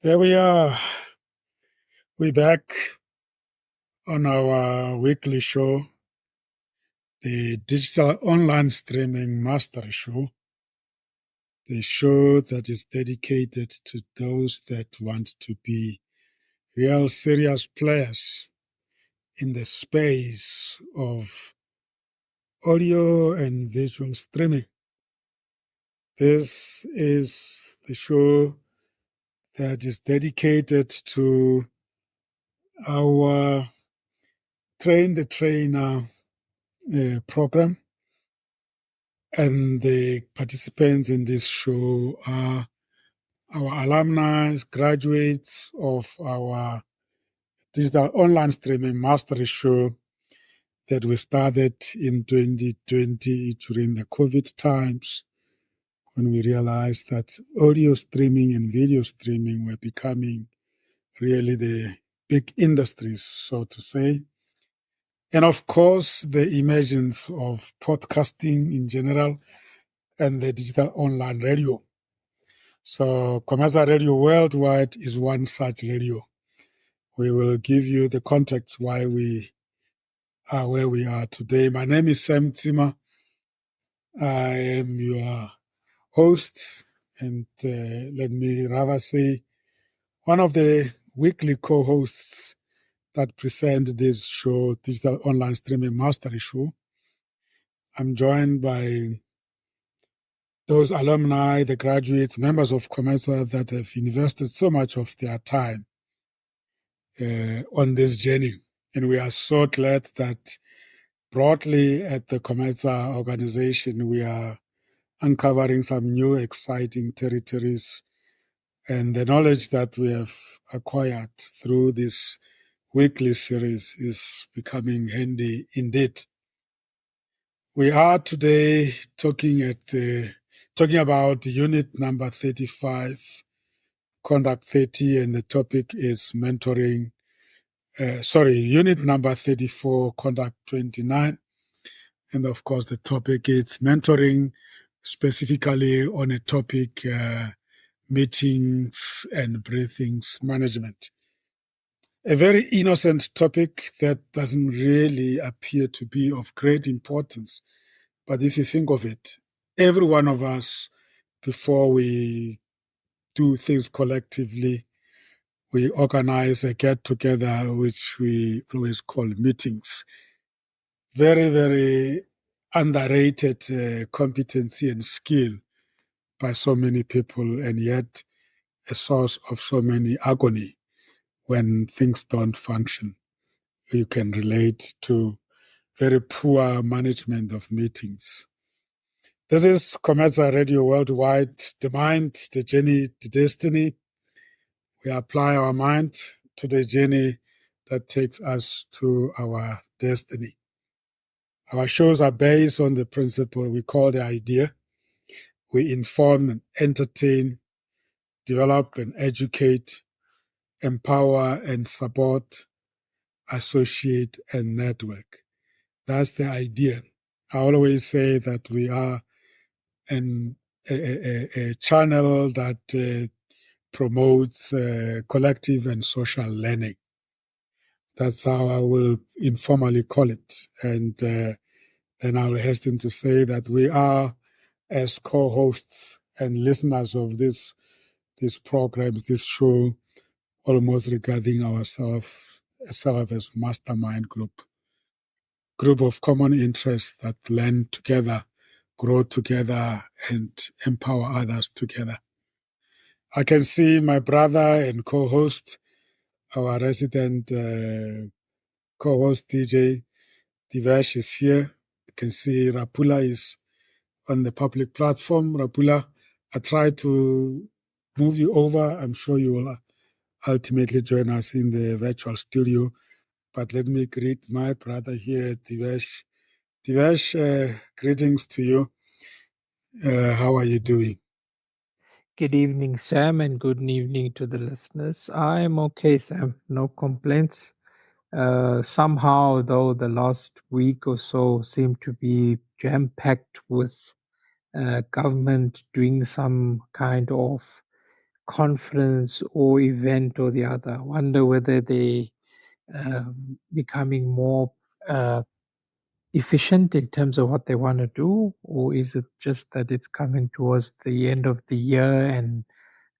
Here we are. We're back on our weekly show, the Digital Online Streaming Mastery Show, the show that is dedicated to those that want to be real serious players in the space of audio and visual streaming. This is the show that is dedicated to our Train the Trainer program. And the participants in this show are our alumni, graduates of our Digital Online Streaming Mastery Show that we started in 2020 during the COVID times, when we realized that audio streaming and video streaming were becoming really the big industries, so to say. And of course, the emergence of podcasting in general and the digital online radio. So Commercial Radio Worldwide is one such radio. We will give you the context why we are where we are today. My name is Sam Zimmer. I am your host, and let me rather say one of the weekly co-hosts that present this show, Digital Online Streaming Mastery Show. I'm joined by those alumni, the graduates, members of Commercial that have invested so much of their time on this journey. And we are so glad that broadly at the Commercial organization, we are uncovering some new exciting territories. And the knowledge that we have acquired through this weekly series is becoming handy indeed. We are today talking about unit number 35, conduct 30, and the topic is mentoring. Unit number 34, conduct 29. And of course, the topic is mentoring, specifically on a topic, meetings and briefings management. A very innocent topic that doesn't really appear to be of great importance. But if you think of it, every one of us, before we do things collectively, we organize a get-together, which we always call meetings. Very, very underrated competency and skill by so many people, and yet a source of so many agony when things don't function. You can relate to very poor management of meetings. This is Commercial Radio Worldwide, the mind, the journey, the destiny. We apply our mind to the journey that takes us to our destiny. Our shows are based on the principle we call the idea. We inform and entertain, develop and educate, empower and support, associate and network. That's the idea. I always say that we are a channel that promotes collective and social learning. That's how I will informally call it. And then I will hasten to say that we are, as co-hosts and listeners of these programs, this show, almost regarding ourselves as mastermind group of common interests that learn together, grow together, and empower others together. I can see my brother and co-host, our resident co-host DJ Divesh is here. You can see Rapula is on the public platform. Rapula, I try to move you over. I'm sure you will ultimately join us in the virtual studio. But let me greet my brother here, Divesh. Divesh, greetings to you. How are you doing? Good evening, Sam, and good evening to the listeners. I'm okay, Sam. No complaints. Somehow, though, the last week or so seemed to be jam packed with government doing some kind of conference or event or the other. I wonder whether they becoming more efficient in terms of what they want to do, or is it just that it's coming towards the end of the year and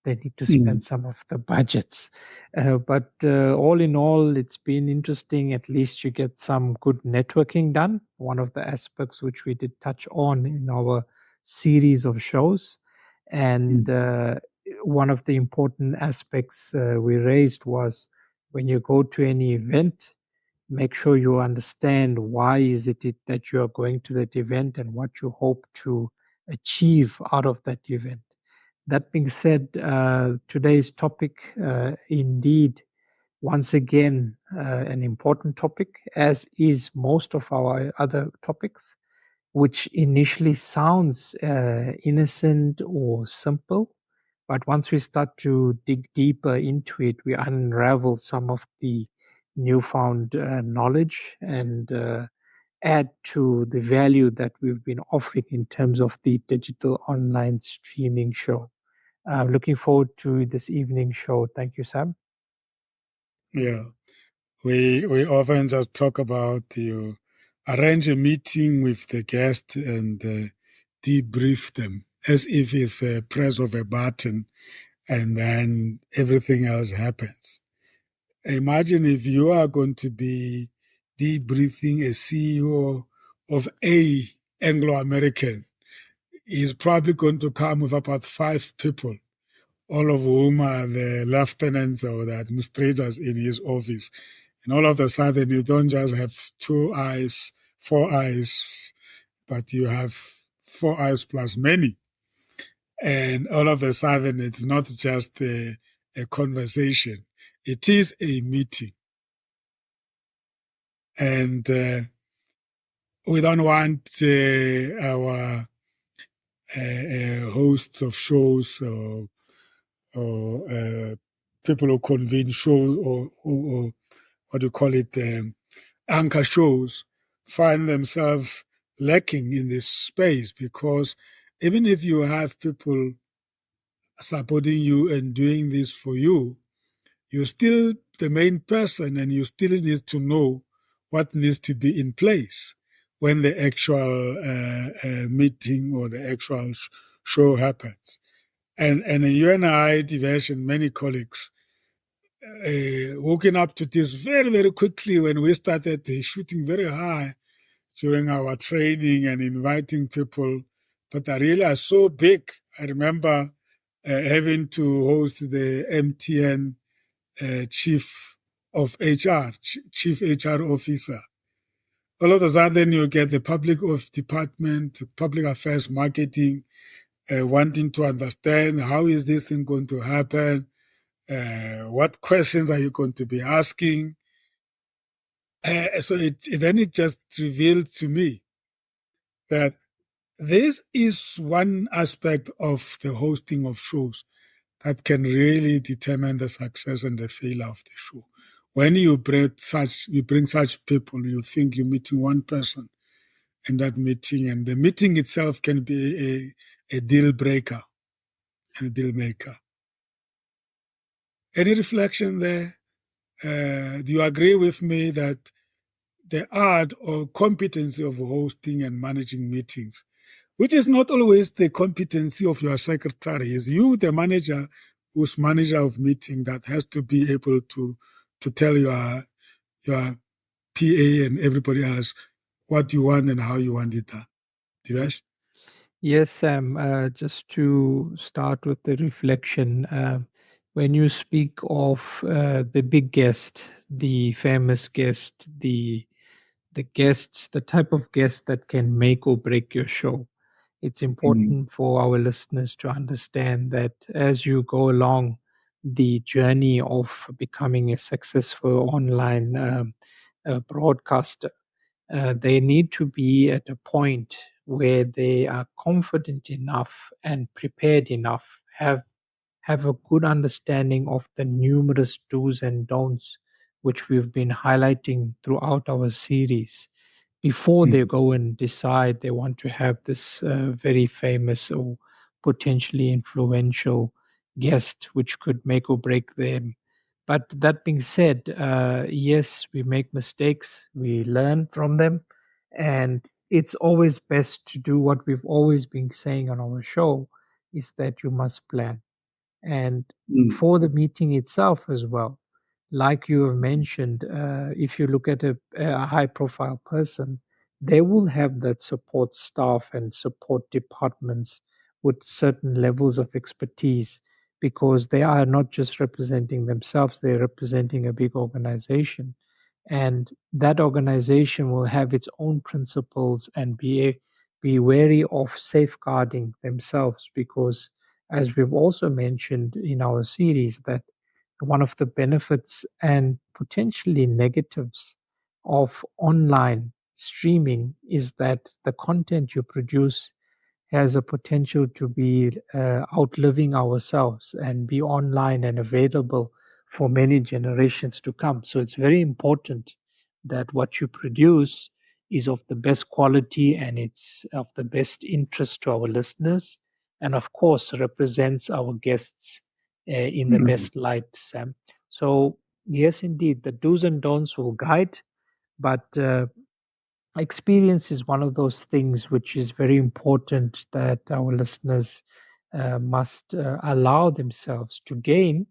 they need to spend Mm. some of the budgets? But all in all, it's been interesting. At least you get some good networking done. One of the aspects which we did touch on in our series of shows. And Mm. one of the important aspects we raised was when you go to any event, make sure you understand why is it that you are going to that event and what you hope to achieve out of that event. That being said, today's topic, indeed, once again, an important topic, as is most of our other topics, which initially sounds innocent or simple. But once we start to dig deeper into it, we unravel some of the newfound knowledge and add to the value that we've been offering in terms of the digital online streaming show. Looking forward to this evening show. Thank you, Sam. Yeah. We often just talk about you arrange a meeting with the guest and debrief them as if it's a press of a button and then everything else happens. Imagine if you are going to be debriefing a CEO of a Anglo-American. He's probably going to come with about 5 people, all of whom are the lieutenants or the administrators in his office. And all of a sudden, you don't just have 2 eyes, 4 eyes, but you have 4 eyes plus many. And all of a sudden, it's not just a conversation, it is a meeting. And we don't want our hosts of shows or people who convene shows or what do you call it, anchor shows, find themselves lacking in this space, because even if you have people supporting you and doing this for you, you're still the main person and you still need to know what needs to be in place when the actual meeting or the actual show happens. And in UNI diversion, many colleagues woken up to this very, very quickly when we started shooting very high during our training and inviting people that are really so big. I remember having to host the MTN chief of HR, chief HR officer. All of a sudden, you get the public of department, public affairs, marketing, wanting to understand how is this thing going to happen, what questions are you going to be asking. So then it just revealed to me that this is one aspect of the hosting of shows that can really determine the success and the failure of the show. When you bring such people, you think you're meeting one person in that meeting, and the meeting itself can be a deal breaker and a deal maker. Any reflection there? Do you agree with me that the art or competency of hosting and managing meetings, which is not always the competency of your secretary, is you, the manager, who's manager of meeting, that has to be able to tell your PA and everybody else what you want and how you want it done. Divesh? Yes, Sam, just to start with the reflection, when you speak of the big guest, the famous guest, the guests, the type of guest that can make or break your show, it's Mm. important for our listeners to understand that as you go along the journey of becoming a successful online broadcaster, they need to be at a point where they are confident enough and prepared enough, have a good understanding of the numerous do's and don'ts which we've been highlighting throughout our series before they Mm. go and decide they want to have this very famous or potentially influential guest, which could make or break them. But that being said, yes, we make mistakes, we learn from them, and it's always best to do what we've always been saying on our show, is that you must plan. And Mm, for the meeting itself as well, like you have mentioned, if you look at a high profile person, they will have that support staff and support departments with certain levels of expertise, because they are not just representing themselves, they're representing a big organization. And that organization will have its own principles and be wary of safeguarding themselves, because as we've also mentioned in our series, that one of the benefits and potentially negatives of online streaming is that the content you produce has a potential to be outliving ourselves and be online and available for many generations to come. So it's very important that what you produce is of the best quality and it's of the best interest to our listeners, and of course represents our guests in the mm, best light, Sam. So yes, indeed, the do's and don'ts will guide, but experience is one of those things which is very important that our listeners must allow themselves to gain,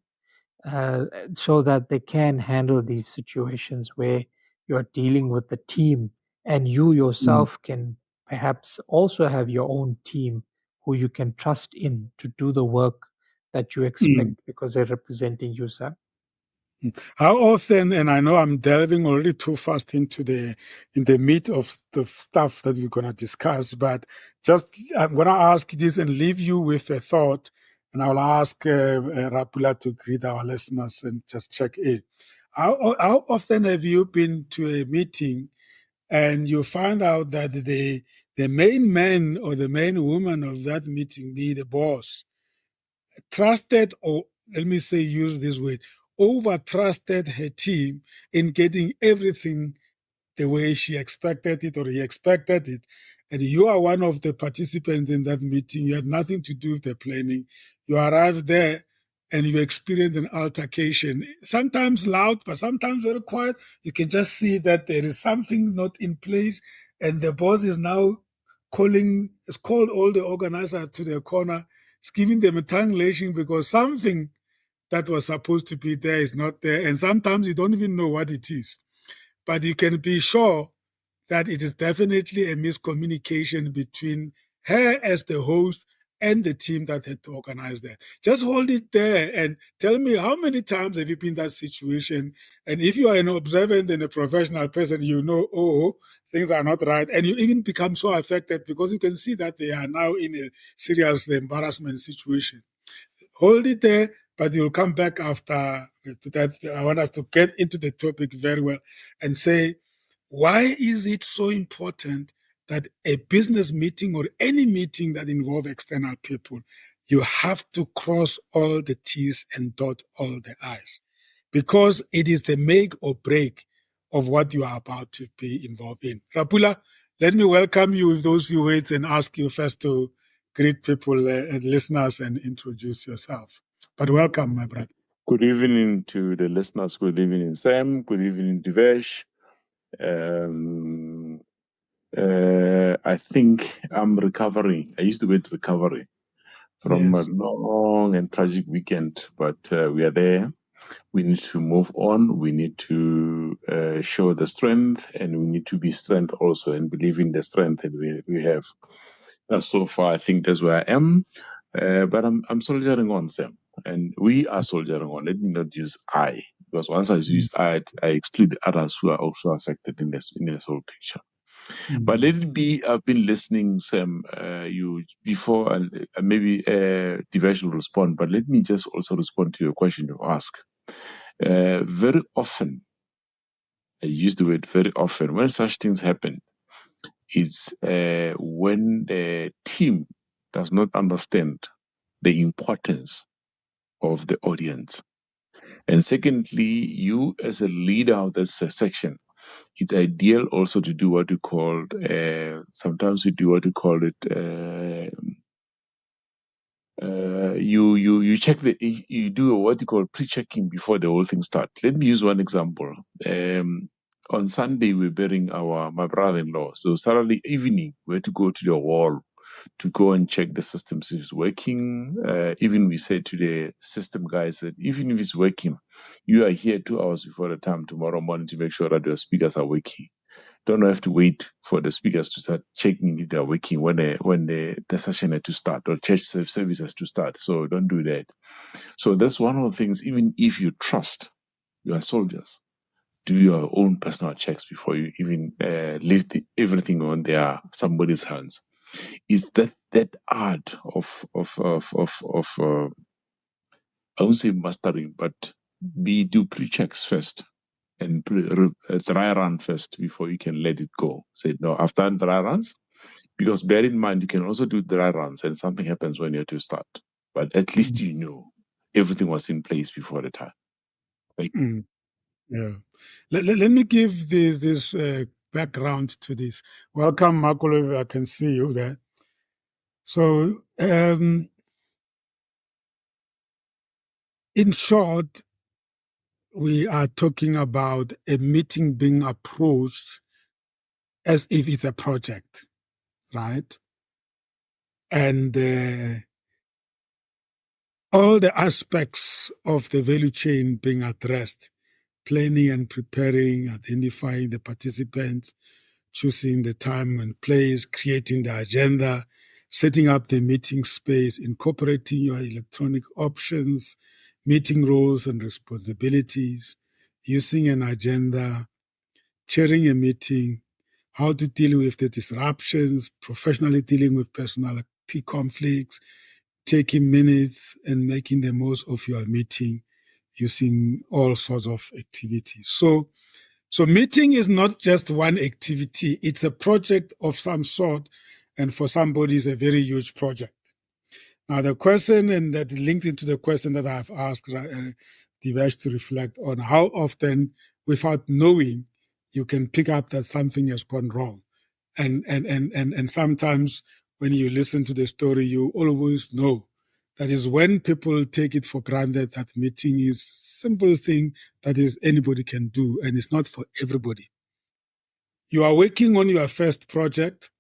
uh, so that they can handle these situations where you're dealing with the team, and you mm, yourself can perhaps also have your own team who you can trust in to do the work that you mm. expect because they're representing you, sir. How often, and I know I'm delving already too fast into the meat of the stuff that we're going to discuss, but just I'm going to ask this and leave you with a thought, and I'll ask Rapula to greet our listeners and just check in. How often have you been to a meeting and you find out that the main man or the main woman of that meeting, be the boss, trusted, or let me say, use this word, over trusted her team in getting everything the way she expected it or he expected it. And you are one of the participants in that meeting. You had nothing to do with the planning. You arrived there and you experienced an altercation, sometimes loud, but sometimes very quiet. You can just see that there is something not in place. And the boss is now has called all the organizers to their corner. It's giving them a tongue lashing because something that was supposed to be there is not there. And sometimes you don't even know what it is. But you can be sure that it is definitely a miscommunication between her as the host and the team that had to organize that. Just hold it there and tell me, how many times have you been in that situation? And if you are an observant and a professional person, you know, oh, things are not right. And you even become so affected because you can see that they are now in a serious embarrassment situation. Hold it there, but you'll come back after that. I want us to get into the topic very well and say, why is it so important that a business meeting or any meeting that involves external people, you have to cross all the T's and dot all the I's? Because it is the make or break of what you are about to be involved in. Rapula, let me welcome you with those few words and ask you first to greet people and listeners and introduce yourself. But welcome, my brother. Good evening to the listeners. Good evening, Sam. Good evening, Divesh. I think I'm recovering. I used the word recovery from a Yes. long and tragic weekend, but we are there. We need to move on. We need to show the strength, and we need to be strength also and believe in the strength that we have. So far, I think that's where I am. But I'm soldiering on, Sam, and we are soldiering on. Let me not use I, because once I use I exclude others who are also affected in this whole picture. But let it be. I've been listening, Sam. You before, and maybe Divesh will respond. But let me just also respond to your question you ask. Very often, I use the word very often when such things happen. It's when the team does not understand the importance of the audience. And secondly, you as a leader of that section, it's ideal also to do what you call, sometimes you do what you call it, you check you do what you call pre-checking before the whole thing starts. Let me use one example. On Sunday we're burying my brother-in-law. So Saturday evening we had to go to the wall to go and check the systems if it's working. Even we said to the system guys that even if it's working, you are here 2 hours before the time tomorrow morning to make sure that your speakers are working. Don't have to wait for the speakers to start checking if they're working when the session had to start or church service has to start. So don't do that. So that's one of the things. Even if you trust your soldiers, do your own personal checks before you even leave everything on somebody's hands. Is that art of I won't say mastering, but do pre-checks first and dry run first before you can let it go. Say no, I've done dry runs, because bear in mind you can also do dry runs and something happens when you're to start. But at least you know everything was in place before the time. Yeah. Let me give this background to this. Welcome, Marco. I can see you there. So, in short, we are talking about a meeting being approached as if it's a project, right? And all the aspects of the value chain being addressed, planning and preparing, identifying the participants, choosing the time and place, creating the agenda, setting up the meeting space, incorporating your electronic options, meeting roles and responsibilities, using an agenda, chairing a meeting, how to deal with the disruptions, professionally dealing with personality conflicts, taking minutes and making the most of your meeting using all sorts of activities. So meeting is not just one activity, it's a project of some sort, and for somebody it's a very huge project. Now the question, and that linked into the question that I've asked Divesh to reflect on, how often without knowing you can pick up that something has gone wrong. And sometimes when you listen to the story, you always know. That is when people take it for granted that meeting is a simple thing that is anybody can do, and it's not for everybody. You are working on your first project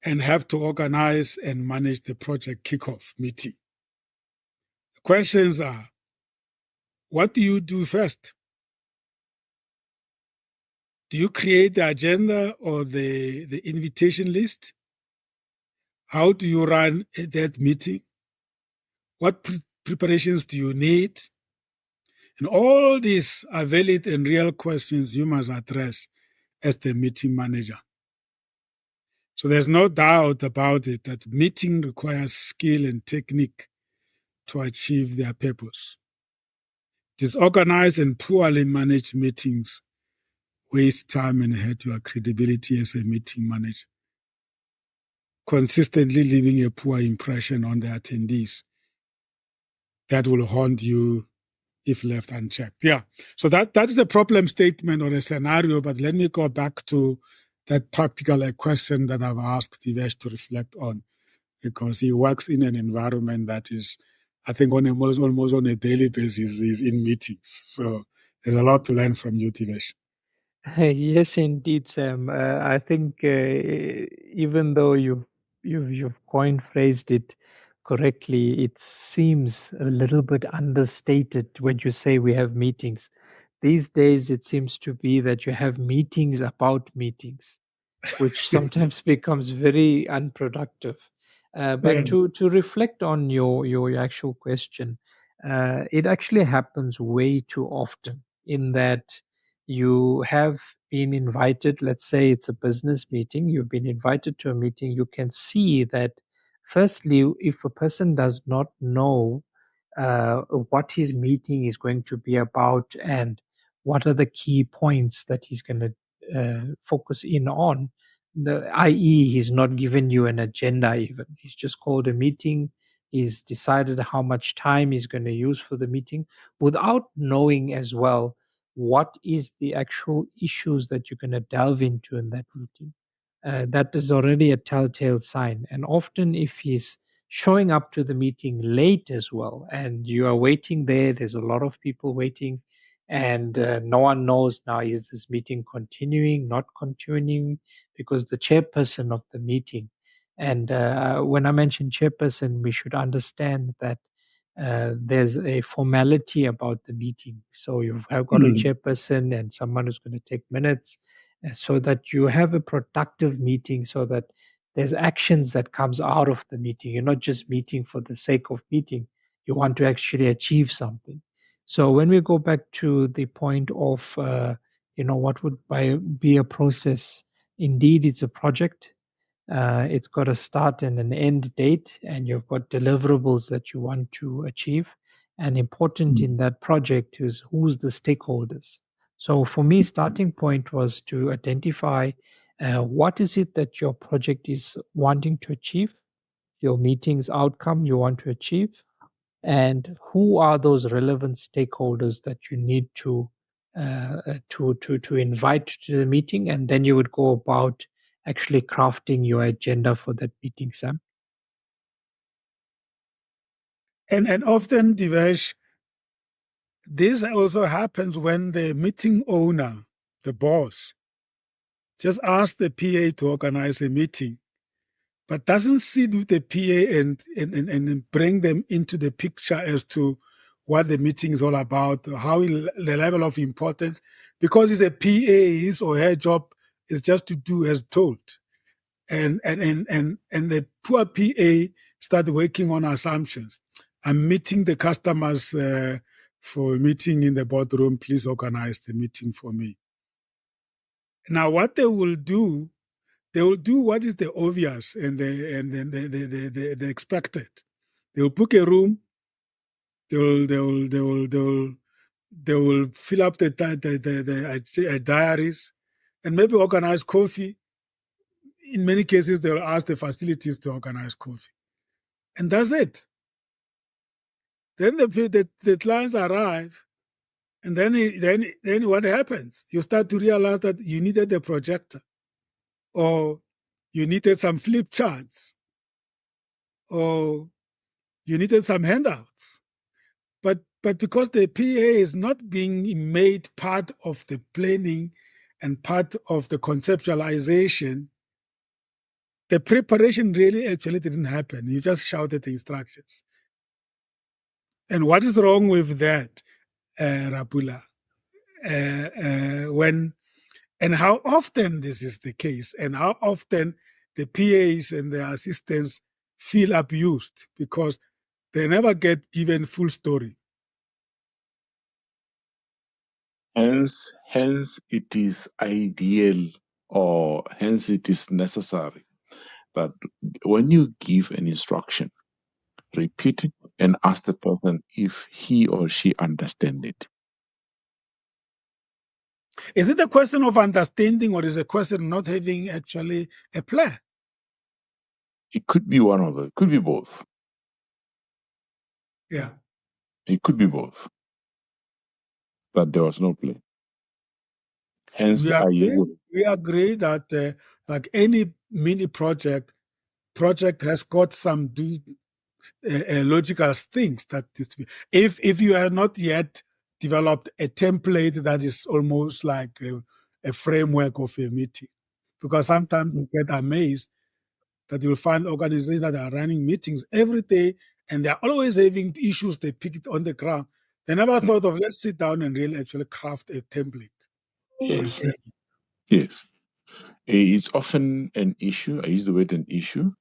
and have to organize and manage the project kickoff meeting. The questions are, what do you do first? Do you create the agenda or the invitation list? How do you run that meeting? What preparations do you need? And all these are valid and real questions you must address as the meeting manager. So there's no doubt about it that meeting requires skill and technique to achieve their purpose. Disorganized and poorly managed meetings waste time and hurt your credibility as a meeting manager, consistently leaving a poor impression on the attendees that will haunt you if left unchecked. Yeah, so that is a problem statement or a scenario, but let me go back to that practical question that I've asked Divesh to reflect on, because he works in an environment that is, I think, almost on a daily basis is in meetings. So there's a lot to learn from you, Divesh. Yes, indeed, Sam. I think even though you've coin phrased it correctly, it seems a little bit understated when you say we have meetings. These days, it seems to be that you have meetings about meetings, which sometimes becomes very unproductive. But Yeah. to reflect on your actual question, it actually happens way too often in that you have been invited. Let's say it's a business meeting. You've been invited to a meeting. You can see that, firstly, if a person does not know what his meeting is going to be about and what are the key points that he's going to focus in on, i.e., he's not given you an agenda even. He's just called a meeting. He's decided how much time he's going to use for the meeting without knowing as well what is the actual issues that you're going to delve into in that meeting. That is already a telltale sign. And often, if he's showing up to the meeting late as well, and you are waiting there. There's a lot of people waiting, and no one knows now, is this meeting continuing, not continuing, because the chairperson of the meeting. And when I mention chairperson, we should understand that there's a formality about the meeting. So you've have got a chairperson and someone who's going to take minutes, so that you have a productive meeting, so that there's actions that comes out of the meeting. You're not just meeting for the sake of meeting. You want to actually achieve something. So when we go back to the point of what would be a process, indeed it's a project. It's got a start and an end date, and you've got deliverables that you want to achieve. And important in that project is who's the stakeholders. So for me, starting point was to identify what is it that your project is wanting to achieve, your meeting's outcome you want to achieve, and who are those relevant stakeholders that you need to invite to the meeting, and then you would go about actually crafting your agenda for that meeting, Sam. And often, Divesh, this also happens when the meeting owner, the boss, just asks the PA to organize a meeting, but doesn't sit with the PA and bring them into the picture as to what the meeting is all about, how the level of importance, because it's a PA, his or her job is just to do as told. And the poor PA start working on assumptions. I'm meeting the customers for a meeting in the boardroom. Please organize the meeting for me. Now, what they will do what is the obvious and the expected. They will book a room. They will fill up the diaries, and maybe organize coffee. In many cases, they will ask the facilities to organize coffee. And that's it. Then the clients arrive, and then what happens? You start to realize that you needed a projector, or you needed some flip charts, or you needed some handouts. But because the PA is not being made part of the planning and part of the conceptualization, the preparation really actually didn't happen. You just shouted the instructions. And what is wrong with that, Rapula? And how often this is the case, and how often the PAs and the assistants feel abused because they never get given full story. Hence, it is ideal, or hence it is necessary that when you give an instruction, repeat it and ask the person if he or she understands it. Is it a question of understanding, or is it a question of not having actually a plan? It could be one of them. It could be both. Yeah. It could be both. But there was no plan. Hence, we agree that like any mini project has got some logical things that is to be. If you have not yet developed a template that is almost like a framework of a meeting, because sometimes you get amazed that you'll find organizations that are running meetings every day and they're always having issues they pick it on the ground. They never thought of, let's sit down and really actually craft a template. yes. Yes. It's often an issue. I use the word an issue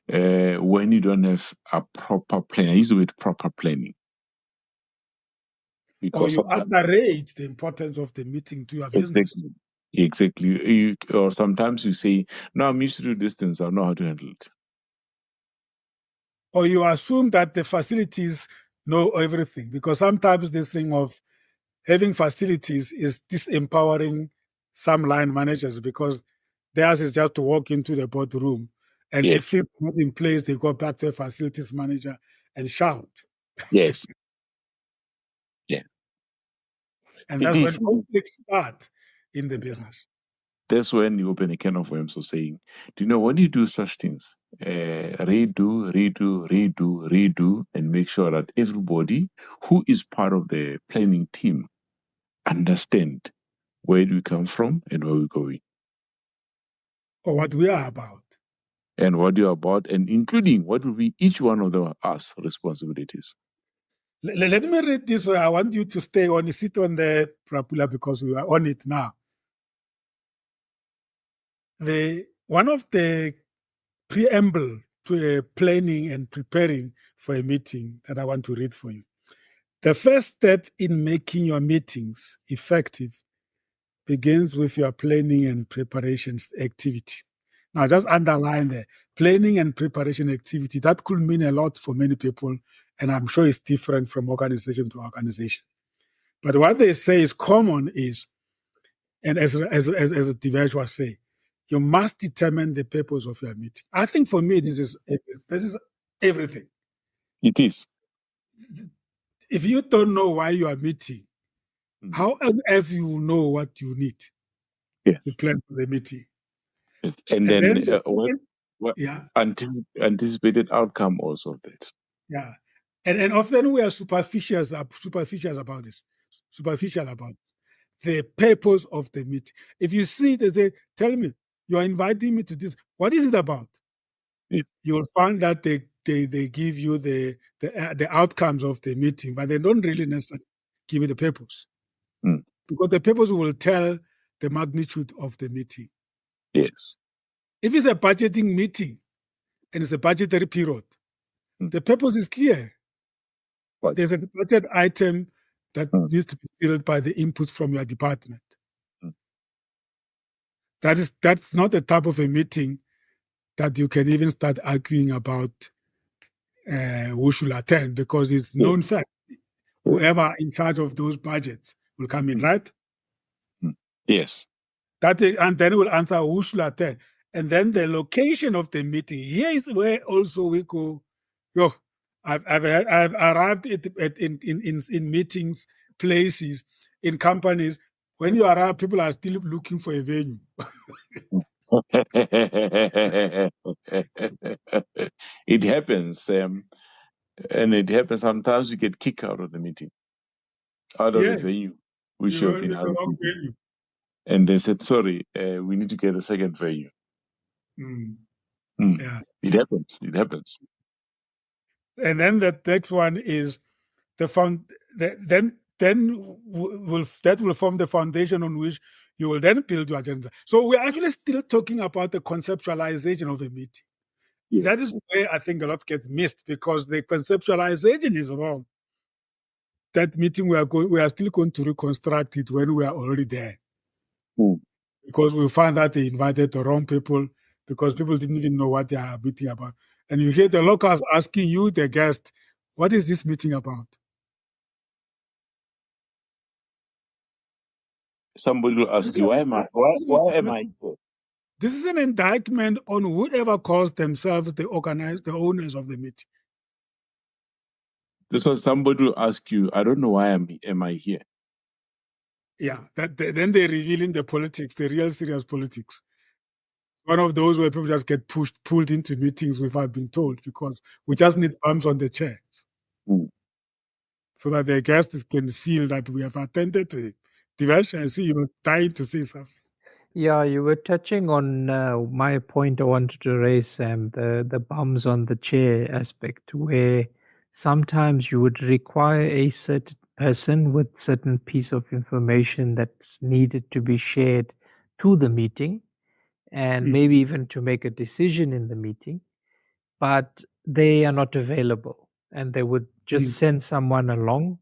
when you don't have a proper plan. I use the word proper planning. Because you underrate the importance of the meeting to your business. Exactly. Or sometimes you say, no, I'm used to do this thing, so I know how to handle it. Or you assume that the facilities know everything, because sometimes this thing of having facilities is disempowering some line managers, because theirs is just to walk into the boardroom. And if it's not in place, they go back to a facilities manager and shout. Yes. Yeah. And that's when conflicts start in the business. That's when you open a can of worms of saying, do you know, when you do such things, redo, and make sure that everybody who is part of the planning team understand where do we come from and where we're going. Or what we are about. And what you're about, and including what will be each one of us responsibilities. Let me read this way. I want you to stay on, sit on the Prapula because we are on it now. One of the preamble to a planning and preparing for a meeting that I want to read for you. The first step in making your meetings effective begins with your planning and preparations activity. Now, just underline the planning and preparation activity. That could mean a lot for many people, and I'm sure it's different from organization to organization. But what they say is common is, and as Divesh was saying, you must determine the purpose of your meeting. I think for me, this is everything. It is. If you don't know why you are meeting, how on earth you will know what you need to plan for the meeting? Yes. And then what yeah, anticipated outcome also of that. yeah, and often we are superficial about this, the purpose of the meeting. If you see, they say, "Tell me, you are inviting me to this. What is it about?" Yeah. You will find that they give you the outcomes of the meeting, but they don't really necessarily give you the purpose. Because the purpose will tell the magnitude of the meeting. Yes. If it's a budgeting meeting and it's a budgetary period, the purpose is clear. Right. There's a budget item that needs to be filled by the inputs from your department. That's not the type of a meeting that you can even start arguing about who should attend, because it's known fact. Whoever in charge of those budgets will come in, right? Yes. And then we'll answer who should attend. And then the location of the meeting. Here is where also we go. I've arrived in meetings, places, in companies. When you arrive, people are still looking for a venue. It happens, and it happens sometimes. You get kicked out of the meeting, out of the venue, which you have been allocated. And they said, "Sorry, we need to get a second venue." Yeah, it happens. It happens. And then the next one is that will form the foundation on which you will then build your agenda. So we're actually still talking about the conceptualization of a meeting. Yes. That is where I think a lot get missed, because the conceptualization is wrong. That meeting we are still going to reconstruct it when we are already there. Because we found that they invited the wrong people, because people didn't even know what they are meeting about. And you hear the locals asking you, the guest, what is this meeting about? Somebody will ask you, why am I here? This is an indictment on whoever calls themselves the owners of the meeting. This one, somebody will ask you, I don't know why am I here? Yeah, then they're revealing the politics, the real serious politics. One of those where people just get pulled into meetings without being told, because we just need bumps on the chairs. So that the guests can feel that we have attended to it. Divesh, I see you were dying to say something. Yeah, you were touching on my point I wanted to raise, Sam, the bums on the chair aspect, where sometimes you would require a certain person with certain piece of information that's needed to be shared to the meeting, and maybe even to make a decision in the meeting, but they are not available, and they would just send someone along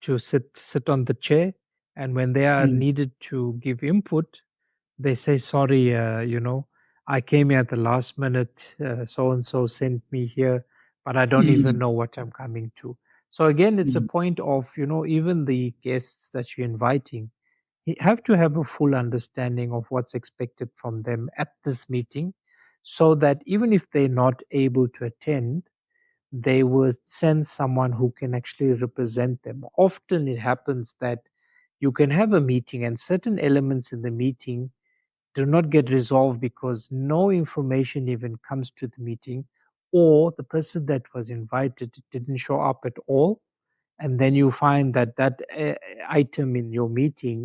to sit on the chair, and when they are needed to give input, they say, sorry, I came here at the last minute, so and so sent me here, but I don't even know what I'm coming to. So again, it's a point of, even the guests that you're inviting, you have to have a full understanding of what's expected from them at this meeting, so that even if they're not able to attend, they will send someone who can actually represent them. Often it happens that you can have a meeting and certain elements in the meeting do not get resolved because no information even comes to the meeting, or the person that was invited didn't show up at all. And then you find that that item in your meeting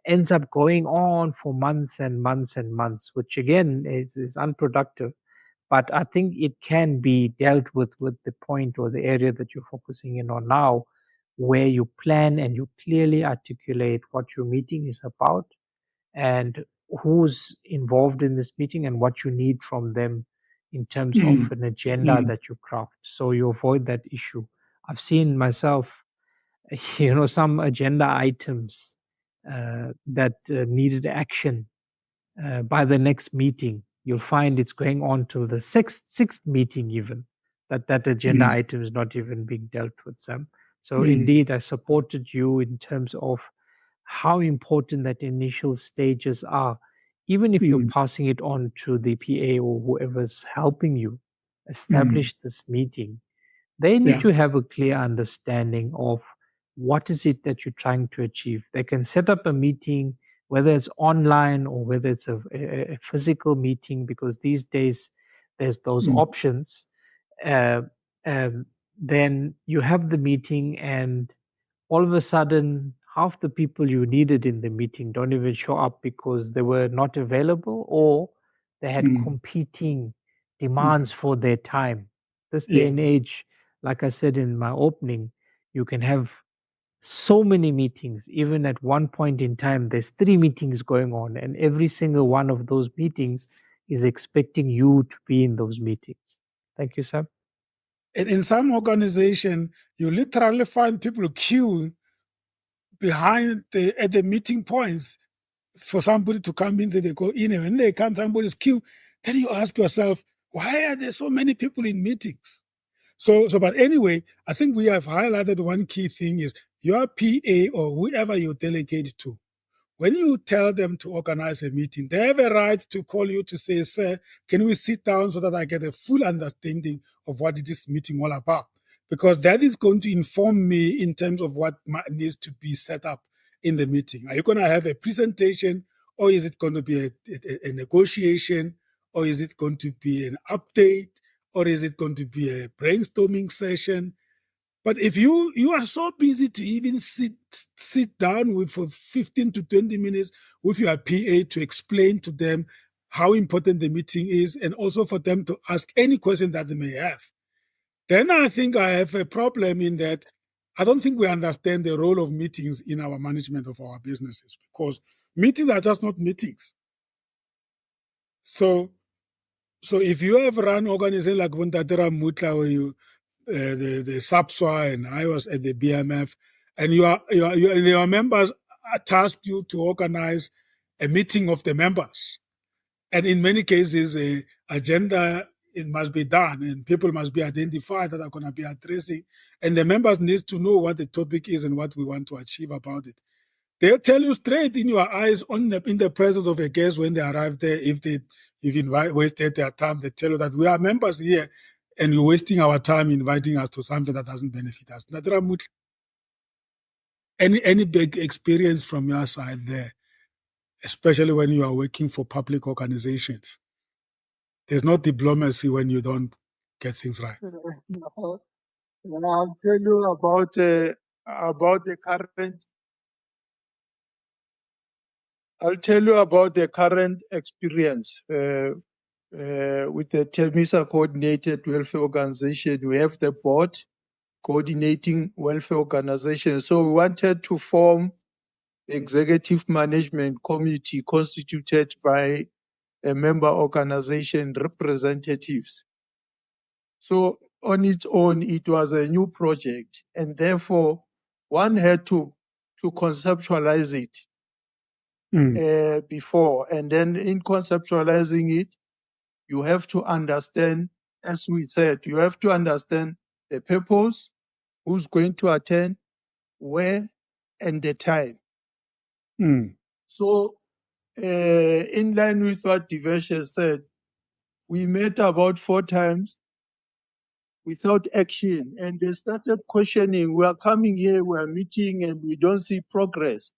ends up going on for months and months and months, which again is unproductive. But I think it can be dealt with the point or the area that you're focusing in on now, where you plan and you clearly articulate what your meeting is about and who's involved in this meeting and what you need from them in terms of Mm, an agenda that you craft, so you avoid that issue. I've seen myself some agenda items that needed action by the next meeting. You'll find it's going on till the sixth meeting even, that agenda mm, item is not even being dealt with, Sam. So mm, indeed, I supported you in terms of how important that initial stages are. Even if you're mm, passing it on to the PA or whoever's helping you mm. establish this meeting, they need Yeah. to have a clear understanding of what is it that you're trying to achieve. They can set up a meeting, whether it's online or whether it's a physical meeting, because these days there's those Mm, options. Uh, um, then you have the meeting, and all of a sudden, half the people you needed in the meeting don't even show up because they were not available, or they had mm, competing mm. demands for their time. This day Yeah. and age, like I said in my opening, you can have so many meetings. Even at one point in time, there's 3 meetings going on, and every single one of those meetings is expecting you to be in those meetings. Thank you, Sam. And in some organization, you literally find people queue behind at the meeting points for somebody to come in, so they go in, and when they come, somebody's queue. Then you ask yourself, why are there so many people in meetings? But anyway, I think we have highlighted one key thing is your PA or whoever you delegate to. When you tell them to organize a meeting, they have a right to call you to say, sir, can we sit down so that I get a full understanding of what is this meeting all about? Because that is going to inform me in terms of what needs to be set up in the meeting. Are you going to have a presentation, or is it going to be a negotiation, or is it going to be an update, or is it going to be a brainstorming session? But if you are so busy to even sit down with for 15 to 20 minutes with your PA to explain to them how important the meeting is, and also for them to ask any question that they may have, then I think I have a problem in that I don't think we understand the role of meetings in our management of our businesses, because meetings are just not meetings. So if you have run organizations like Buntatera Mutla, where you the SAPSWA, and I was at the BMF, and your members tasked you to organize a meeting of the members, and in many cases, a agenda it must be done, and people must be identified that are going to be addressing, and the members need to know what the topic is and what we want to achieve about it. They'll tell you straight in your eyes in the presence of a guest when they arrive there. If wasted their time, they tell you that we are members here and you're wasting our time inviting us to something that doesn't benefit us. Any big experience from your side there, especially when you are working for public organizations? There's no diplomacy when you don't get things right. I'll tell you about the current. I'll tell you about the current experience with the TEMISA coordinated welfare organization. We have the board coordinating welfare organization. So we wanted to form the executive management committee constituted by a member organization representatives. So on its own, it was a new project, and therefore one had to conceptualize it before. And then in conceptualizing it, you have to understand, as we said, you have to understand the purpose, who's going to attend, where, and the time. Mm. So in line with what Divesh said, we met about 4 times without action. And they started questioning, we are coming here, we are meeting, and we don't see progress.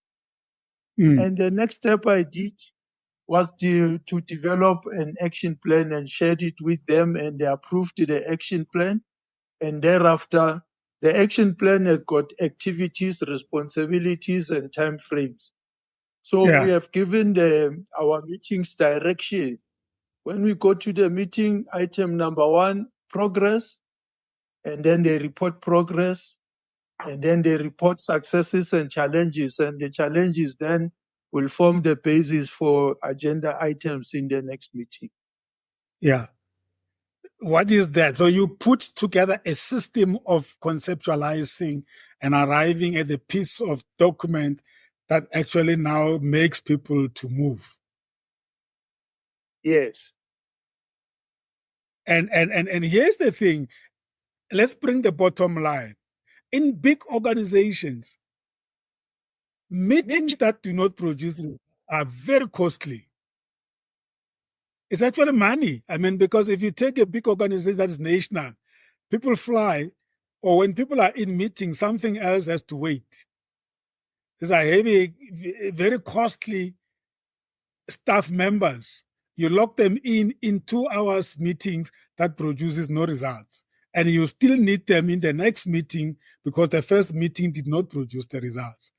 Mm. And the next step I did, was to develop an action plan and shared it with them, and they approved the action plan. And thereafter, the action plan had got activities, responsibilities, and timeframes. So we Yeah. have given our meetings direction. When we go to the meeting, item number 1, progress, and then they report progress, and then they report successes and challenges, and the challenges then will form the basis for agenda items in the next meeting. Yeah. What is that? So you put together a system of conceptualizing and arriving at a piece of document that actually now makes people to move. Yes. And here's the thing. Let's bring the bottom line. In big organizations, meetings that do not produce are very costly. It's actually money. I mean, because if you take a big organization that is national, people fly, or when people are in meetings, something else has to wait. These are heavy, very costly staff members. You lock them in 2 hours meetings that produces no results. And you still need them in the next meeting because the first meeting did not produce the results.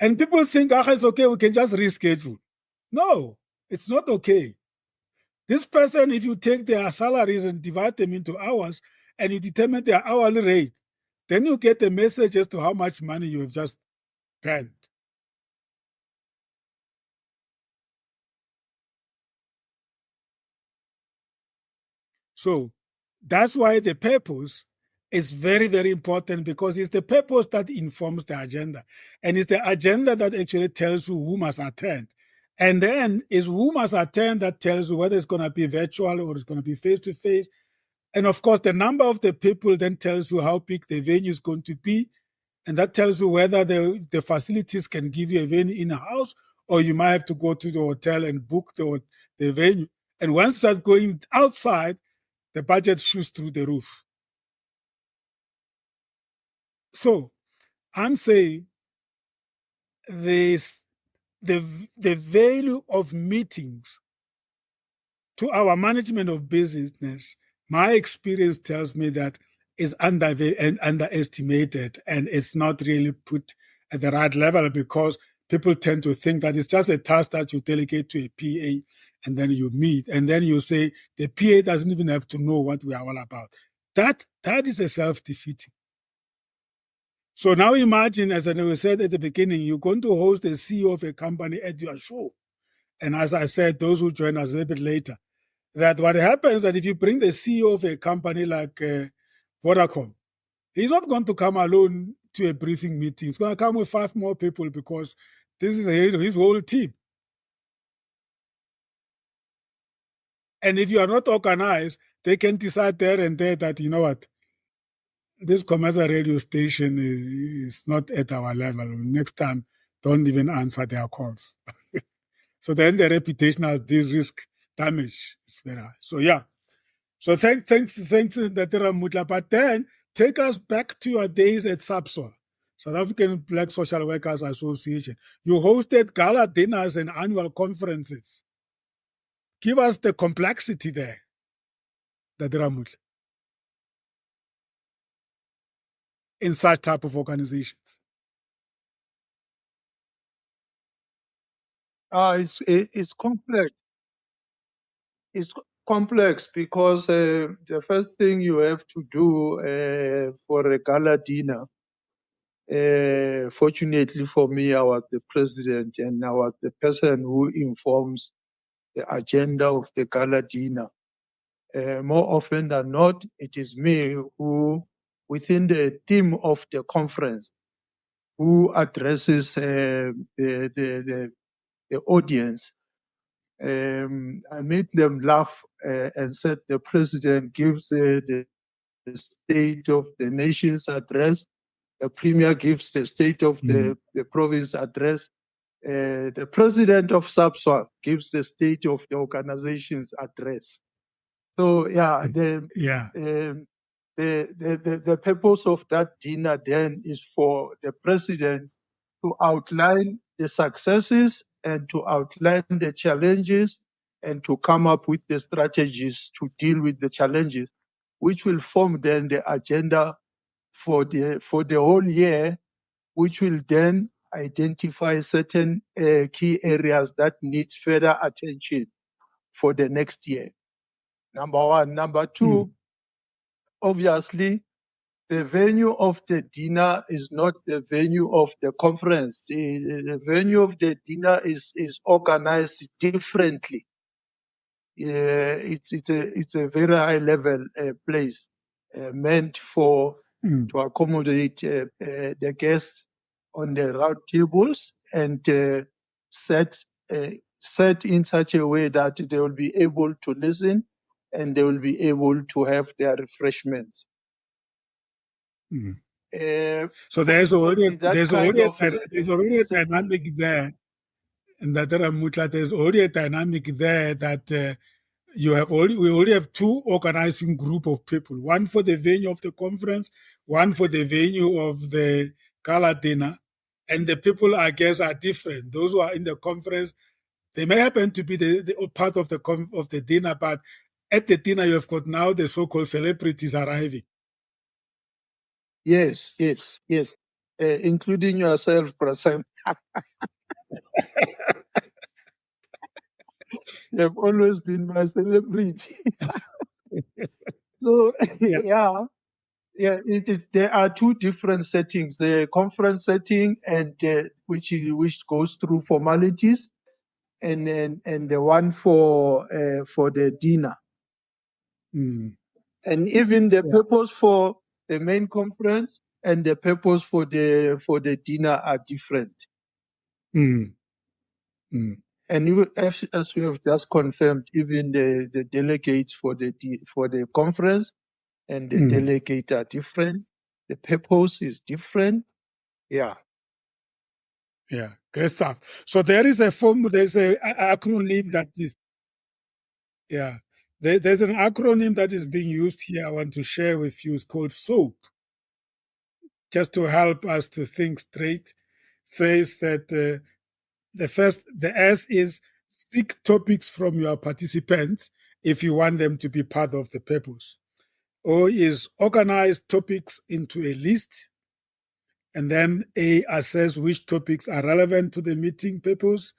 And people think, it's okay, we can just reschedule. No, it's not okay. This person, if you take their salaries and divide them into hours and you determine their hourly rate, then you get a message as to how much money you have just spent. So that's why the purpose is very, very important, because it's the purpose that informs the agenda. And it's the agenda that actually tells you who must attend. And then it's who must attend that tells you whether it's going to be virtual or it's going to be face-to-face. And of course, the number of the people then tells you how big the venue is going to be. And that tells you whether the facilities can give you a venue in a house, or you might have to go to the hotel and book the venue. And once you start going outside, the budget shoots through the roof. So I'm saying the value of meetings to our management of business, my experience tells me that is underestimated, and it's not really put at the right level, because people tend to think that it's just a task that you delegate to a PA and then you meet, and then you say the PA doesn't even have to know what we are all about. That is a self-defeating. So now imagine, as I said at the beginning, you're going to host the CEO of a company at your show. And as I said, those who join us a little bit later, that what happens that if you bring the CEO of a company like Vodacom, he's not going to come alone to a briefing meeting. He's going to come with 5 more people, because this is his whole team. And if you are not organized, they can decide there and there that, you know what, this commercial radio station is not at our level. Next time, don't even answer their calls. So then the reputational risk damage is very high. So yeah. So thanks, Datira Mutla. But then take us back to your days at SAPSA, South African Black Social Workers Association. You hosted gala dinners and annual conferences. Give us the complexity there, Datira Mutla, in such type of organizations. It's complex. It's complex because the first thing you have to do for a gala dinner, fortunately for me, I was the president and I was the person who informs the agenda of the gala dinner. More often than not, it is me who, within the theme of the conference, who addresses the audience. I made them laugh and said the president gives the State of the Nation's address, the premier gives the State of the Province address, the president of SAPSWA gives the State of the Organization's address. So yeah, the purpose of that dinner then is for the president to outline the successes and to outline the challenges and to come up with the strategies to deal with the challenges, which will form then the agenda for the whole year, which will then identify certain key areas that need further attention for the next year. Number one. Number two, obviously, the venue of the dinner is not the venue of the conference. The venue of the dinner is organized differently. It's a very high level place meant for to accommodate the guests on the round tables and set in such a way that they will be able to listen and they will be able to have their refreshments. So there's already Unfortunately, that kind of a dynamic there, and that Ramutla, there's already a dynamic there that we already have two organizing group of people, one for the venue of the conference, one for the venue of the gala dinner, and the people I guess are different. Those who are in the conference, they may happen to be the part of the dinner, but at the dinner you have got now the so-called celebrities arriving. Yes, including yourself, Prasam. You have always been my celebrity. So, Yeah. there are two different settings: the conference setting, and which goes through formalities, and the one for the dinner. And even the purpose for the main conference and the purpose for the dinner are different. And as we have just confirmed, even the delegates for the conference and the delegate are different. The purpose is different. Yeah. Yeah, great stuff. So there's a acronym that is, there's an acronym that is being used here I want to share with you. It's called SOAP, just to help us to think straight. Says that the S is seek topics from your participants if you want them to be part of the purpose. O is organize topics into a list. And then A, assess which topics are relevant to the meeting purpose.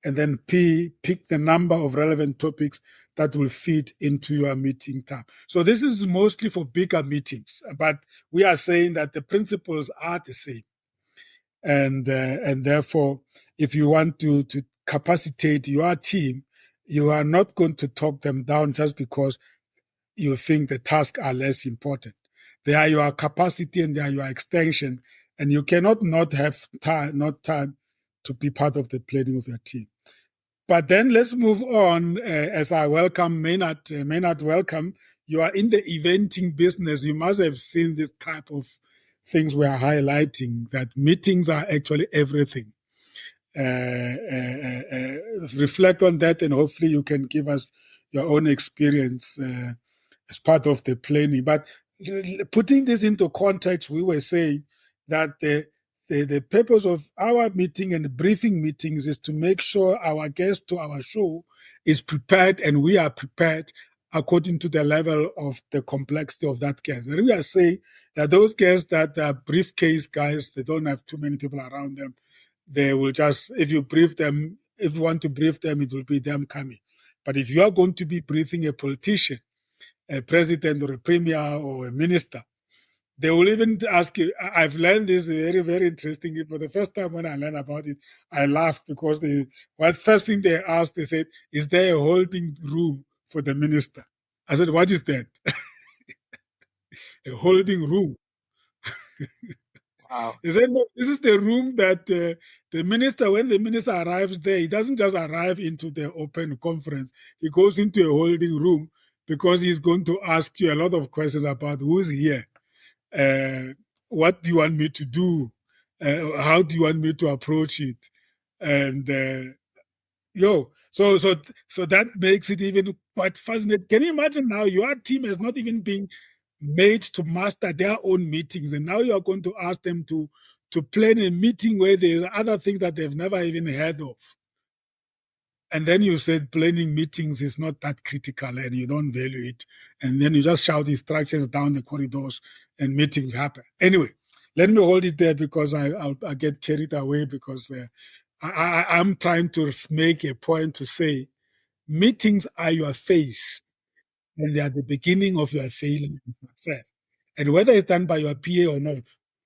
And then P, pick the number of relevant topics that will fit into your meeting time. So this is mostly for bigger meetings, but we are saying that the principles are the same. And therefore, if you want to capacitate your team, you are not going to talk them down just because you think the tasks are less important. They are your capacity and they are your extension, and you cannot not have time to be part of the planning of your team. But then let's move on as I welcome Maynard. Maynard, welcome. You are in the eventing business. You must have seen this type of things we are highlighting, that meetings are actually everything. Reflect on that, and hopefully you can give us your own experience as part of the planning. But putting this into context, we were saying that the purpose of our meeting and briefing meetings is to make sure our guest to our show is prepared and we are prepared according to the level of the complexity of that guest. And we are saying that those guests that are briefcase guys, they don't have too many people around them. They will just, if you want to brief them, it will be them coming. But if you are going to be briefing a politician, a president or a premier or a minister, they will even ask you. I've learned this very, very interesting. For the first time when I learned about it, I laughed because first thing they asked, they said, is there a holding room for the minister? I said, what is that? A holding room. Wow. He said, no, this is the room that the minister, when the minister arrives there, he doesn't just arrive into the open conference. He goes into a holding room because he's going to ask you a lot of questions about who's here. What do you want me to do? How do you want me to approach it? And so that makes it even quite fascinating. Can you imagine now your team has not even been made to master their own meetings, and now you are going to ask them to plan a meeting where there's other things that they've never even heard of. And then you said planning meetings is not that critical and you don't value it. And then you just shout instructions down the corridors and meetings happen. Anyway, let me hold it there because I get carried away because I'm trying to make a point to say meetings are your face and they are the beginning of your failure and success. And whether it's done by your PA or not,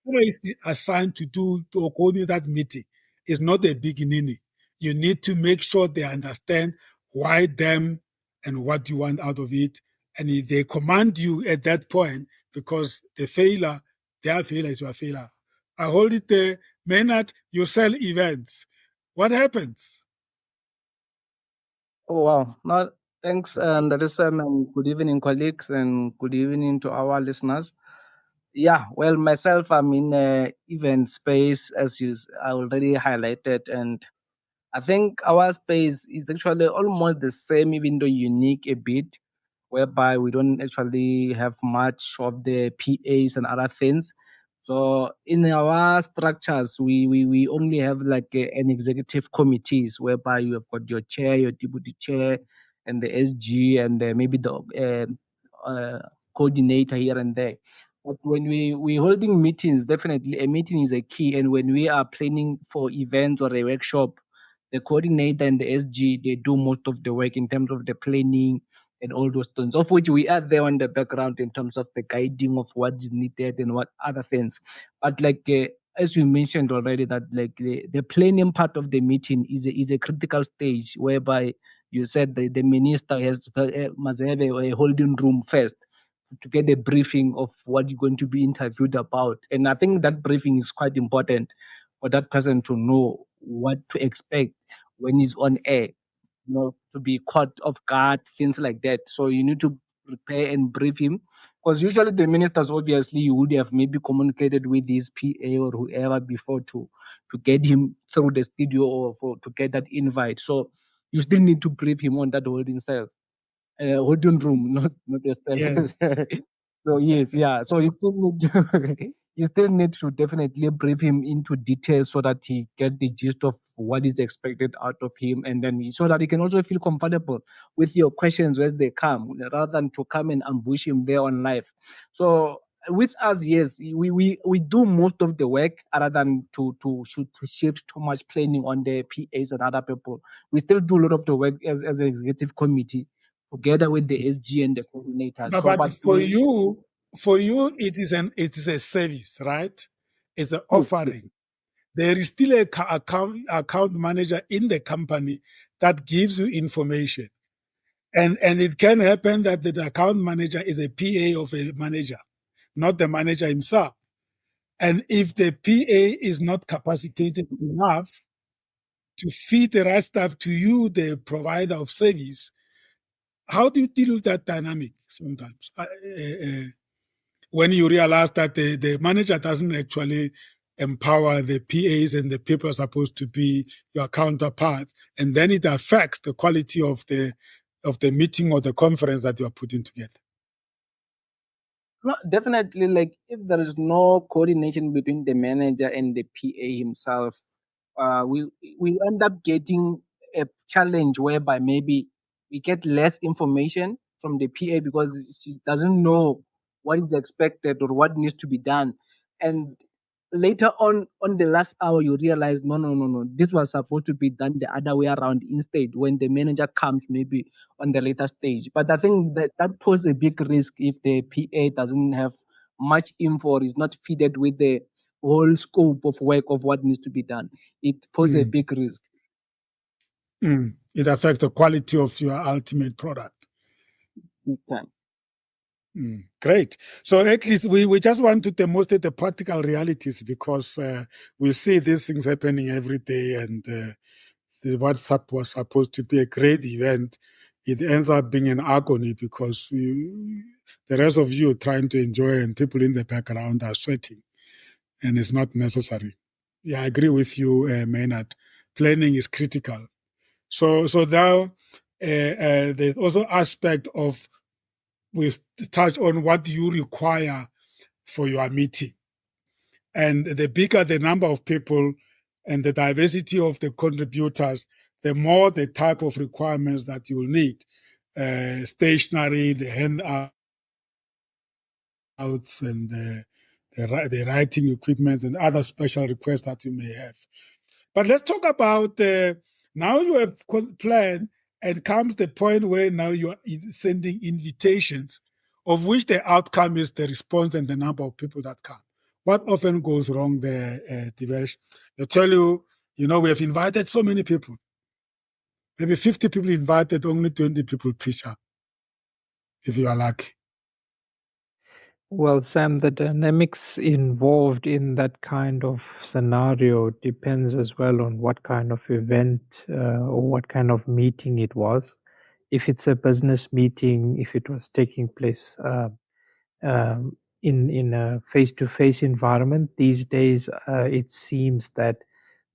who is assigned to coordinate that meeting is not a beginning. You need to make sure they understand why them and what you want out of it. And if they command you at that point, because their failure is your failure. I hold it there. Maynard, you sell events. What happens? Oh, wow. No, thanks, and that is and good evening, colleagues, and good evening to our listeners. Yeah, well, myself, I'm in event space, as I already highlighted, and I think our space is actually almost the same, even though unique a bit, whereby we don't actually have much of the PAs and other things. So in our structures, we only have like an executive committees whereby you have got your chair, your deputy chair, and the SG, and maybe the coordinator here and there. But when we holding meetings, definitely a meeting is a key. And when we are planning for events or a workshop, the coordinator and the SG, they do most of the work in terms of the planning and all those things, of which we are there on the background in terms of the guiding of what is needed and what other things. But like as you mentioned already, that like the planning part of the meeting is a critical stage whereby you said the minister must have a holding room first to get a briefing of what you're going to be interviewed about. And I think that briefing is quite important for that person to know what to expect when he's on air, to be caught off guard, things like that. So you need to prepare and brief him. Because usually the ministers, obviously, you would have maybe communicated with his PA or whoever before to get him through the studio or to get that invite. So you still need to brief him on that holding room, not a Yes. So yes, yeah. So you still need to, you still need to definitely brief him into detail so that he get the gist of what is expected out of him, and then so that he can also feel comfortable with your questions as they come, rather than to come and ambush him there on live. So with us, yes, we do most of the work other than to shift too much planning on the PAs and other people. We still do a lot of the work as an executive committee together with the SG and the coordinators. So, But but we for you, it is a service, right? It's an yes, yes. offering. There is still a account manager in the company that gives you information, and it can happen that the account manager is a PA of a manager, not the manager himself. And if the PA is not capacitated enough to feed the right stuff to you, the provider of service, how do you deal with that dynamic sometimes? When you realize that the manager doesn't actually empower the PAs and the people are supposed to be your counterparts, and then it affects the quality of the meeting or the conference that you are putting together. No, definitely, like if there is no coordination between the manager and the PA himself, we end up getting a challenge whereby maybe we get less information from the PA because she doesn't know what is expected or what needs to be done, and later on the last hour you realize no, this was supposed to be done the other way around instead when the manager comes maybe on the later stage. But I think that poses a big risk if the PA doesn't have much info or is not fitted with the whole scope of work of what needs to be done. It poses a big risk. It affects the quality of your ultimate product. Big time. Great. So at least we just want to demonstrate the practical realities because we see these things happening every day, and what was supposed to be a great event, it ends up being an agony because the rest of you are trying to enjoy and people in the background are sweating, and it's not necessary. Yeah, I agree with you, Maynard. Planning is critical. So now there's also aspect of we touch on what you require for your meeting. And the bigger the number of people and the diversity of the contributors, the more the type of requirements that you will need. Stationery, the handouts, and the writing equipment, and other special requests that you may have. But let's talk about now you have planned, and comes the point where now you are sending invitations, of which the outcome is the response and the number of people that come. What often goes wrong there, Divesh? They tell you, we have invited so many people. Maybe 50 people invited, only 20 people pitch up, if you are lucky. Well, Sam, the dynamics involved in that kind of scenario depends as well on what kind of event or what kind of meeting it was. If it's a business meeting, if it was taking place in a face-to-face environment, these days it seems that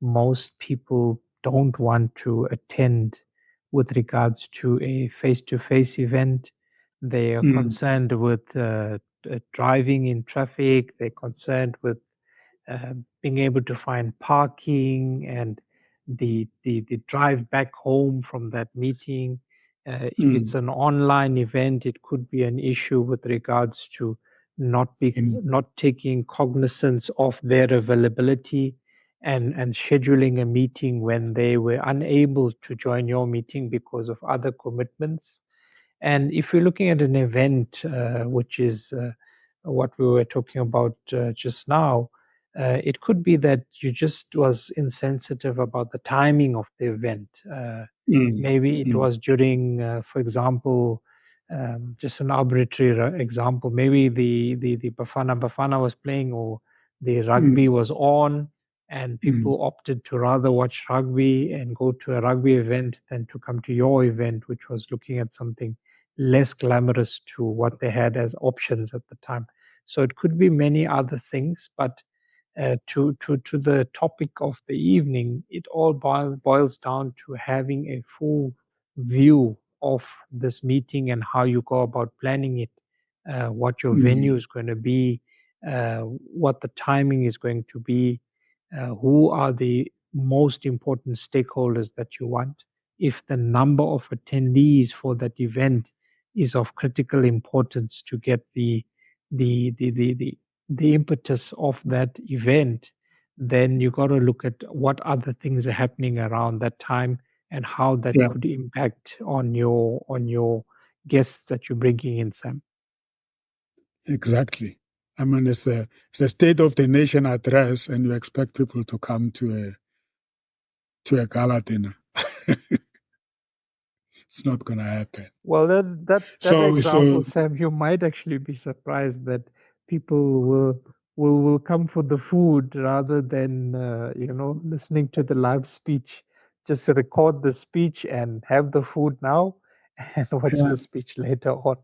most people don't want to attend with regards to a face-to-face event. They are concerned with driving in traffic. They're concerned with being able to find parking and the drive back home from that meeting. If it's an online event, it could be an issue with regards to not taking cognizance of their availability and scheduling a meeting when they were unable to join your meeting because of other commitments. And if you're looking at an event, which is what we were talking about just now, it could be that you just was insensitive about the timing of the event. Maybe it was during, for example, just an arbitrary example. Maybe the Bafana was playing, or the rugby was on, and people opted to rather watch rugby and go to a rugby event than to come to your event, which was looking at something less glamorous to what they had as options at the time. So it could be many other things, but to the topic of the evening, it all boils down to having a full view of this meeting and how you go about planning it, what your venue is going to be, what the timing is going to be, who are the most important stakeholders that you want. If the number of attendees for that event is of critical importance to get the impetus of that event, then you got to look at what other things are happening around that time and how that could impact on your guests that you're bringing in, Sam. Exactly. I mean, it's a state of the nation address, and you expect people to come to a gala dinner. It's not going to happen. Well, that example, Sam, you might actually be surprised that people will come for the food rather than listening to the live speech. Just record the speech and have the food now, and watch the speech later on.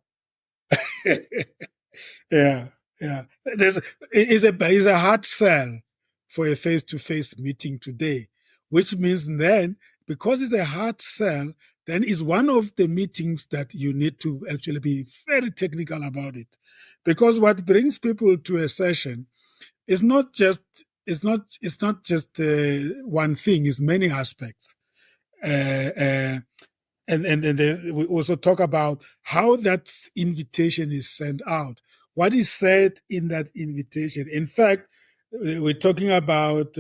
Yeah. It's a hard sell for a face-to-face meeting today, which means then, because it's a hard sell, then it's one of the meetings that you need to actually be very technical about it. Because what brings people to a session is not just one thing, it's many aspects. And we also talk about how that invitation is sent out. What is said in that invitation? In fact, we're talking about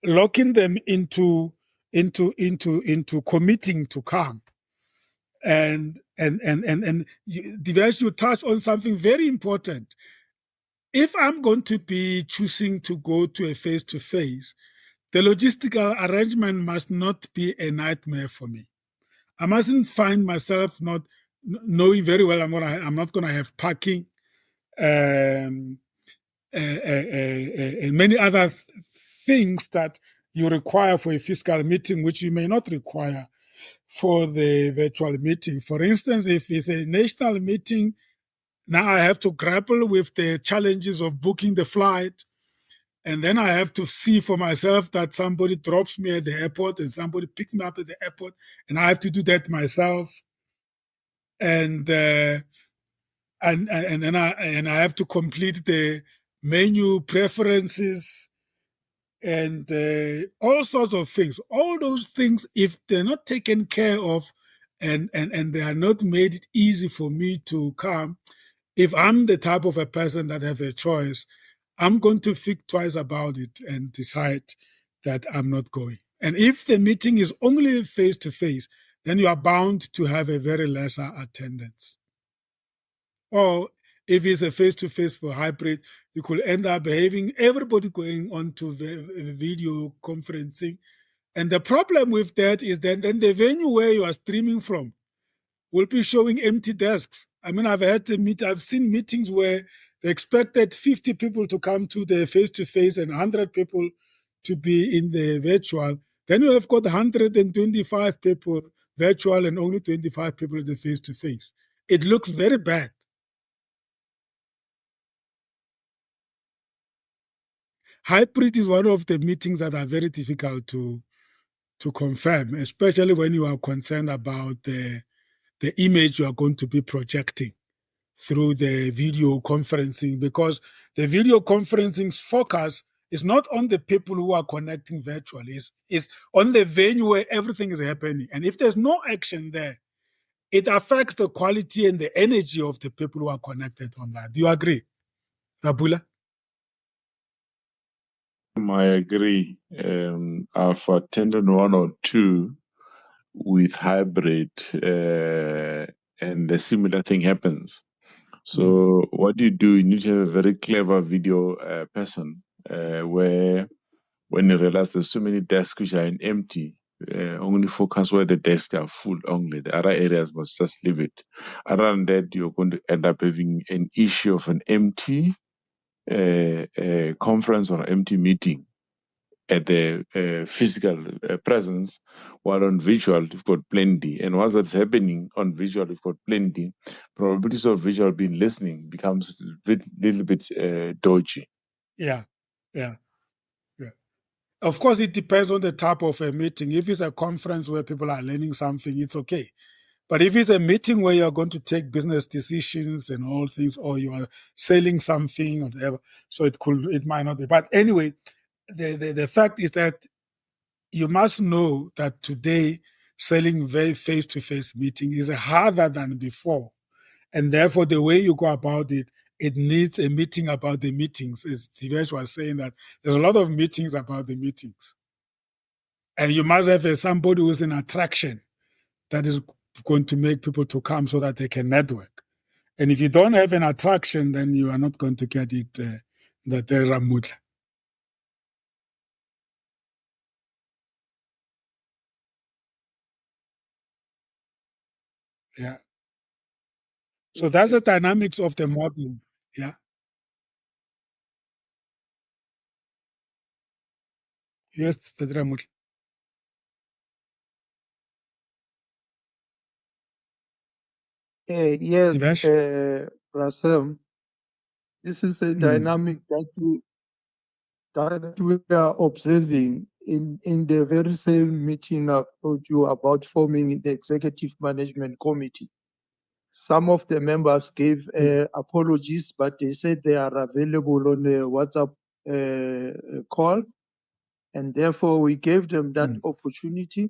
locking them into committing to come. And Divesh, you touch on something very important. If I'm going to be choosing to go to a face-to-face, the logistical arrangement must not be a nightmare for me. I mustn't find myself not knowing very well I'm not going to have parking, and many other things that you require for a physical meeting, which you may not require for the virtual meeting. For instance, if it's a national meeting, now I have to grapple with the challenges of booking the flight. And then I have to see for myself that somebody drops me at the airport and somebody picks me up at the airport, and I have to do that myself. And then I have to complete the menu preferences and all sorts of things. All those things, if they're not taken care of and they are not made it easy for me to come, if I'm the type of a person that have a choice, I'm going to think twice about it and decide that I'm not going. And if the meeting is only face to face, then you are bound to have a very lesser attendance. Or if it's a face to face for hybrid, you could end up having everybody going on to the video conferencing. And the problem with that is that then the venue where you are streaming from will be showing empty desks. I mean, I've seen meetings where they expected 50 people to come to the face-to-face and 100 people to be in the virtual. Then you have got 125 people virtual and only 25 people in the face-to-face. It looks very bad. Hybrid is one of the meetings that are very difficult to confirm, especially when you are concerned about the image you are going to be projecting through the video conferencing, because the video conferencing's focus is not on the people who are connecting virtually, it's on the venue where everything is happening. And if there's no action there, it affects the quality and the energy of the people who are connected online. Do you agree, Rabula? I agree. I've attended one or two with hybrid, and the similar thing happens. So what you do, you need to have a very clever video person, where when you realize there's so many desks which are empty, only focus where the desks are full only. The other areas must just leave it. Other than that, you're going to end up having an issue of an empty conference or empty meeting at the physical presence, while on visual you've got plenty. And once that's happening on visual, you've got plenty. Probabilities of visual being listening becomes a little bit dodgy. Yeah. Of course, it depends on the type of a meeting. If it's a conference where people are learning something, it's okay. But if it's a meeting where you're going to take business decisions and all things, or you are selling something or whatever, so it might not be. But anyway, the fact is that you must know that today selling very face-to-face meeting is harder than before. And therefore, the way you go about it, it needs a meeting about the meetings. As Divesh was saying, that there's a lot of meetings about the meetings. And you must have somebody who's an attraction that is going to make people to come so that they can network. And if you don't have an attraction, then you are not going to get it, that Ramudla. Yeah. So that's the dynamics of the model. Yeah. Yes, the Ramudla. Yes, Divesh? Rasem, this is a Mm. dynamic that we are observing in the very same meeting I told you about forming the executive management committee. Some of the members gave apologies, but they said they are available on a WhatsApp call, and therefore we gave them that opportunity.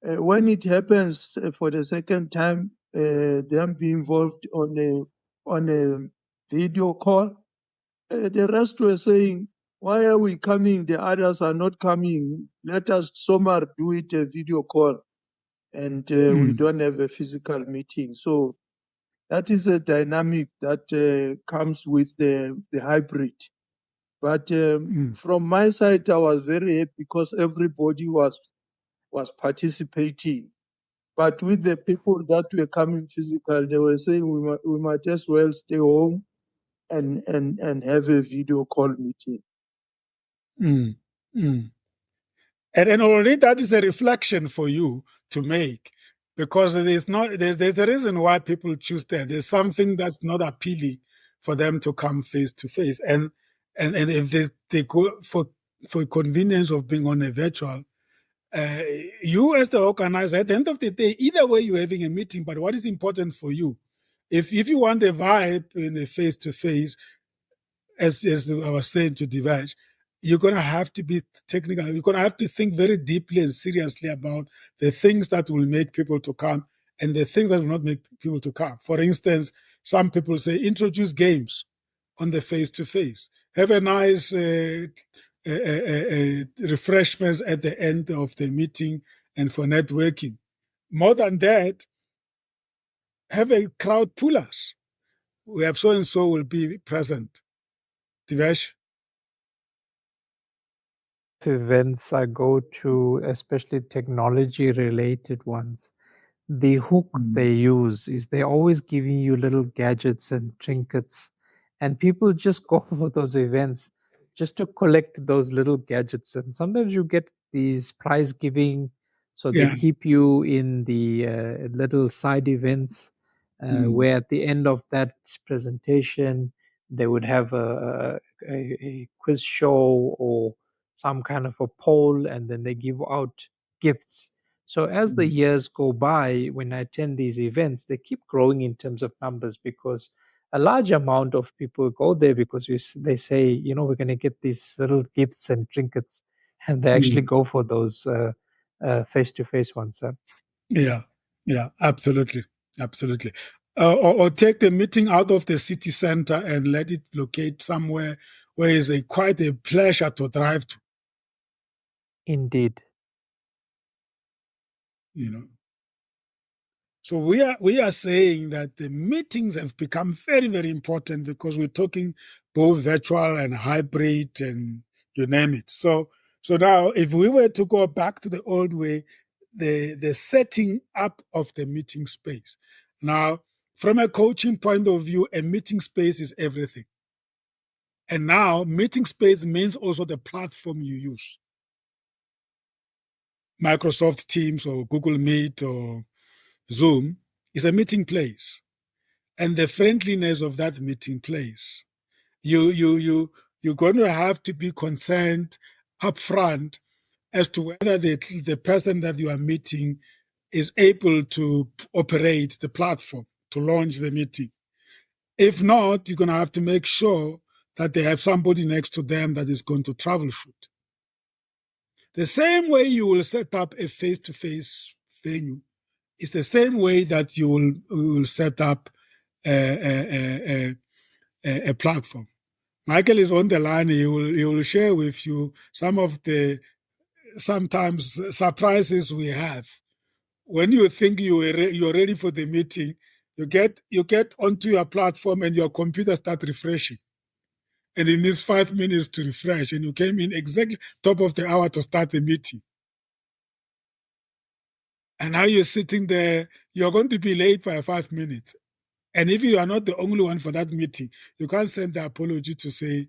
When it happens for the second time, them be involved on a video call, the rest were saying, "Why are we coming? The others are not coming. Let us somewhere do it a video call, and we don't have a physical meeting." So that is a dynamic that comes with the hybrid. But from my side, I was very happy because everybody was participating. But with the people that were coming physical, they were saying we might as well stay home and have a video call meeting. And already that is a reflection for you to make, because there's a reason why people choose that. There's something that's not appealing for them to come face to face. And if they go for convenience of being on a virtual, you as the organizer, at the end of the day, either way you're having a meeting, but what is important for you? If you want a vibe in a face to face, as I was saying to Divaj, you're going to have to be technical. You're going to have to think very deeply and seriously about the things that will make people to come and the things that will not make people to come. For instance, some people say introduce games on the face-to-face. Have a nice refreshments at the end of the meeting and for networking. More than that, have a crowd pullers. We have so-and-so will be present. Divesh? Events I go to, especially technology related ones, the hook they use is they're always giving you little gadgets and trinkets, and people just go for those events just to collect those little gadgets. And sometimes you get these prize giving, so they Yeah. keep you in the little side events where at the end of that presentation they would have a quiz show or some kind of a poll, and then they give out gifts. So as the years go by, when I attend these events, they keep growing in terms of numbers because a large amount of people go there because they say, we're going to get these little gifts and trinkets, and they actually go for those face-to-face ones. Yeah, absolutely, absolutely. Or take the meeting out of the city center and let it locate somewhere where it's quite a pleasure to drive to. Indeed. So we are saying that the meetings have become very, very important because we're talking both virtual and hybrid and you name it. So now if we were to go back to the old way, the setting up of the meeting space. Now, from a coaching point of view, a meeting space is everything. And now meeting space means also the platform you use. Microsoft Teams or Google Meet or Zoom is a meeting place. And the friendliness of that meeting place. You're going to have to be concerned upfront as to whether the person that you are meeting is able to operate the platform to launch the meeting. If not, you're going to have to make sure that they have somebody next to them that is going to troubleshoot. The same way you will set up a face-to-face venue is the same way that you will set up a platform. Michael is on the line. He will share with you some of the sometimes surprises we have. When you think you're ready for the meeting, you get onto your platform and your computer starts refreshing. And it needs 5 minutes to refresh, and you came in exactly top of the hour to start the meeting. And now you're sitting there, you're going to be late by 5 minutes. And if you are not the only one for that meeting, you can't send the apology to say,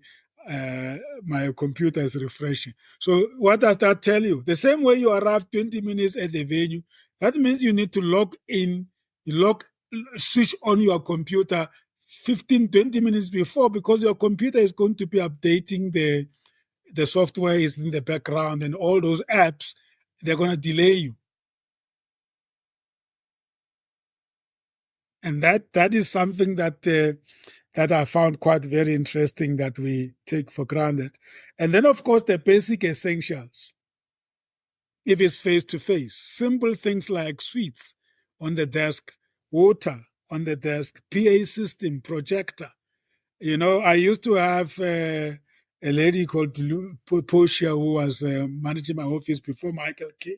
my computer is refreshing. So what does that tell you? The same way you arrive 20 minutes at the venue, that means you need to log in, switch on your computer 15, 20 minutes before, because your computer is going to be updating the software is in the background, and all those apps, they're going to delay you. And that is something that I found quite very interesting that we take for granted. And then, of course, the basic essentials. If it's face-to-face, simple things like sweets on the desk, water on the desk, PA system, projector. I used to have a lady called Portia who was managing my office before Michael came.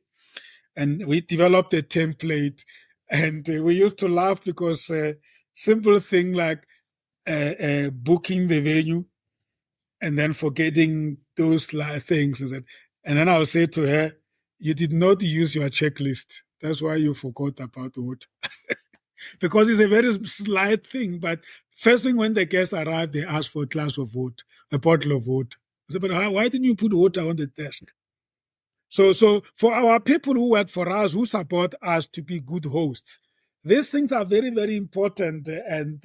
And we developed a template, and we used to laugh because simple thing like booking the venue and then forgetting those things. And then I'll say to her, you did not use your checklist. That's why you forgot about water. Because it's a very slight thing, but first thing when the guests arrive, they ask for a glass of water, a bottle of water. I said, but why didn't you put water on the desk? So for our people who work for us, who support us to be good hosts, these things are very, very important. And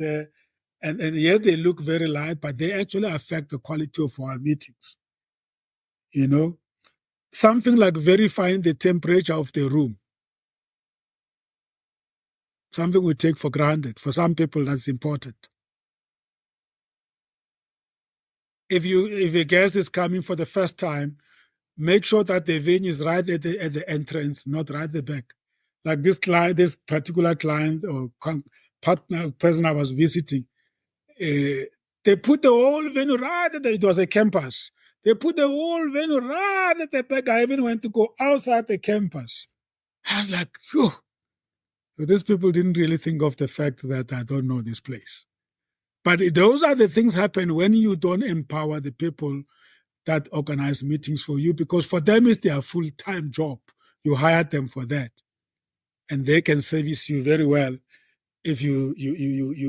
yes, they look very light, but they actually affect the quality of our meetings. Something like verifying the temperature of the room. Something we take for granted. For some people, that's important. if a guest is coming for the first time, make sure that the venue is right at the entrance, not right at the back. Like this particular client or partner person I was visiting, they put the whole venue right at it was a campus. They put the whole venue right at the back. I even went to go outside the campus. I was like, phew. So these people didn't really think of the fact that I don't know this place. But those are the things happen when you don't empower the people that organize meetings for you, because for them it's their full-time job. You hired them for that. And they can service you very well if you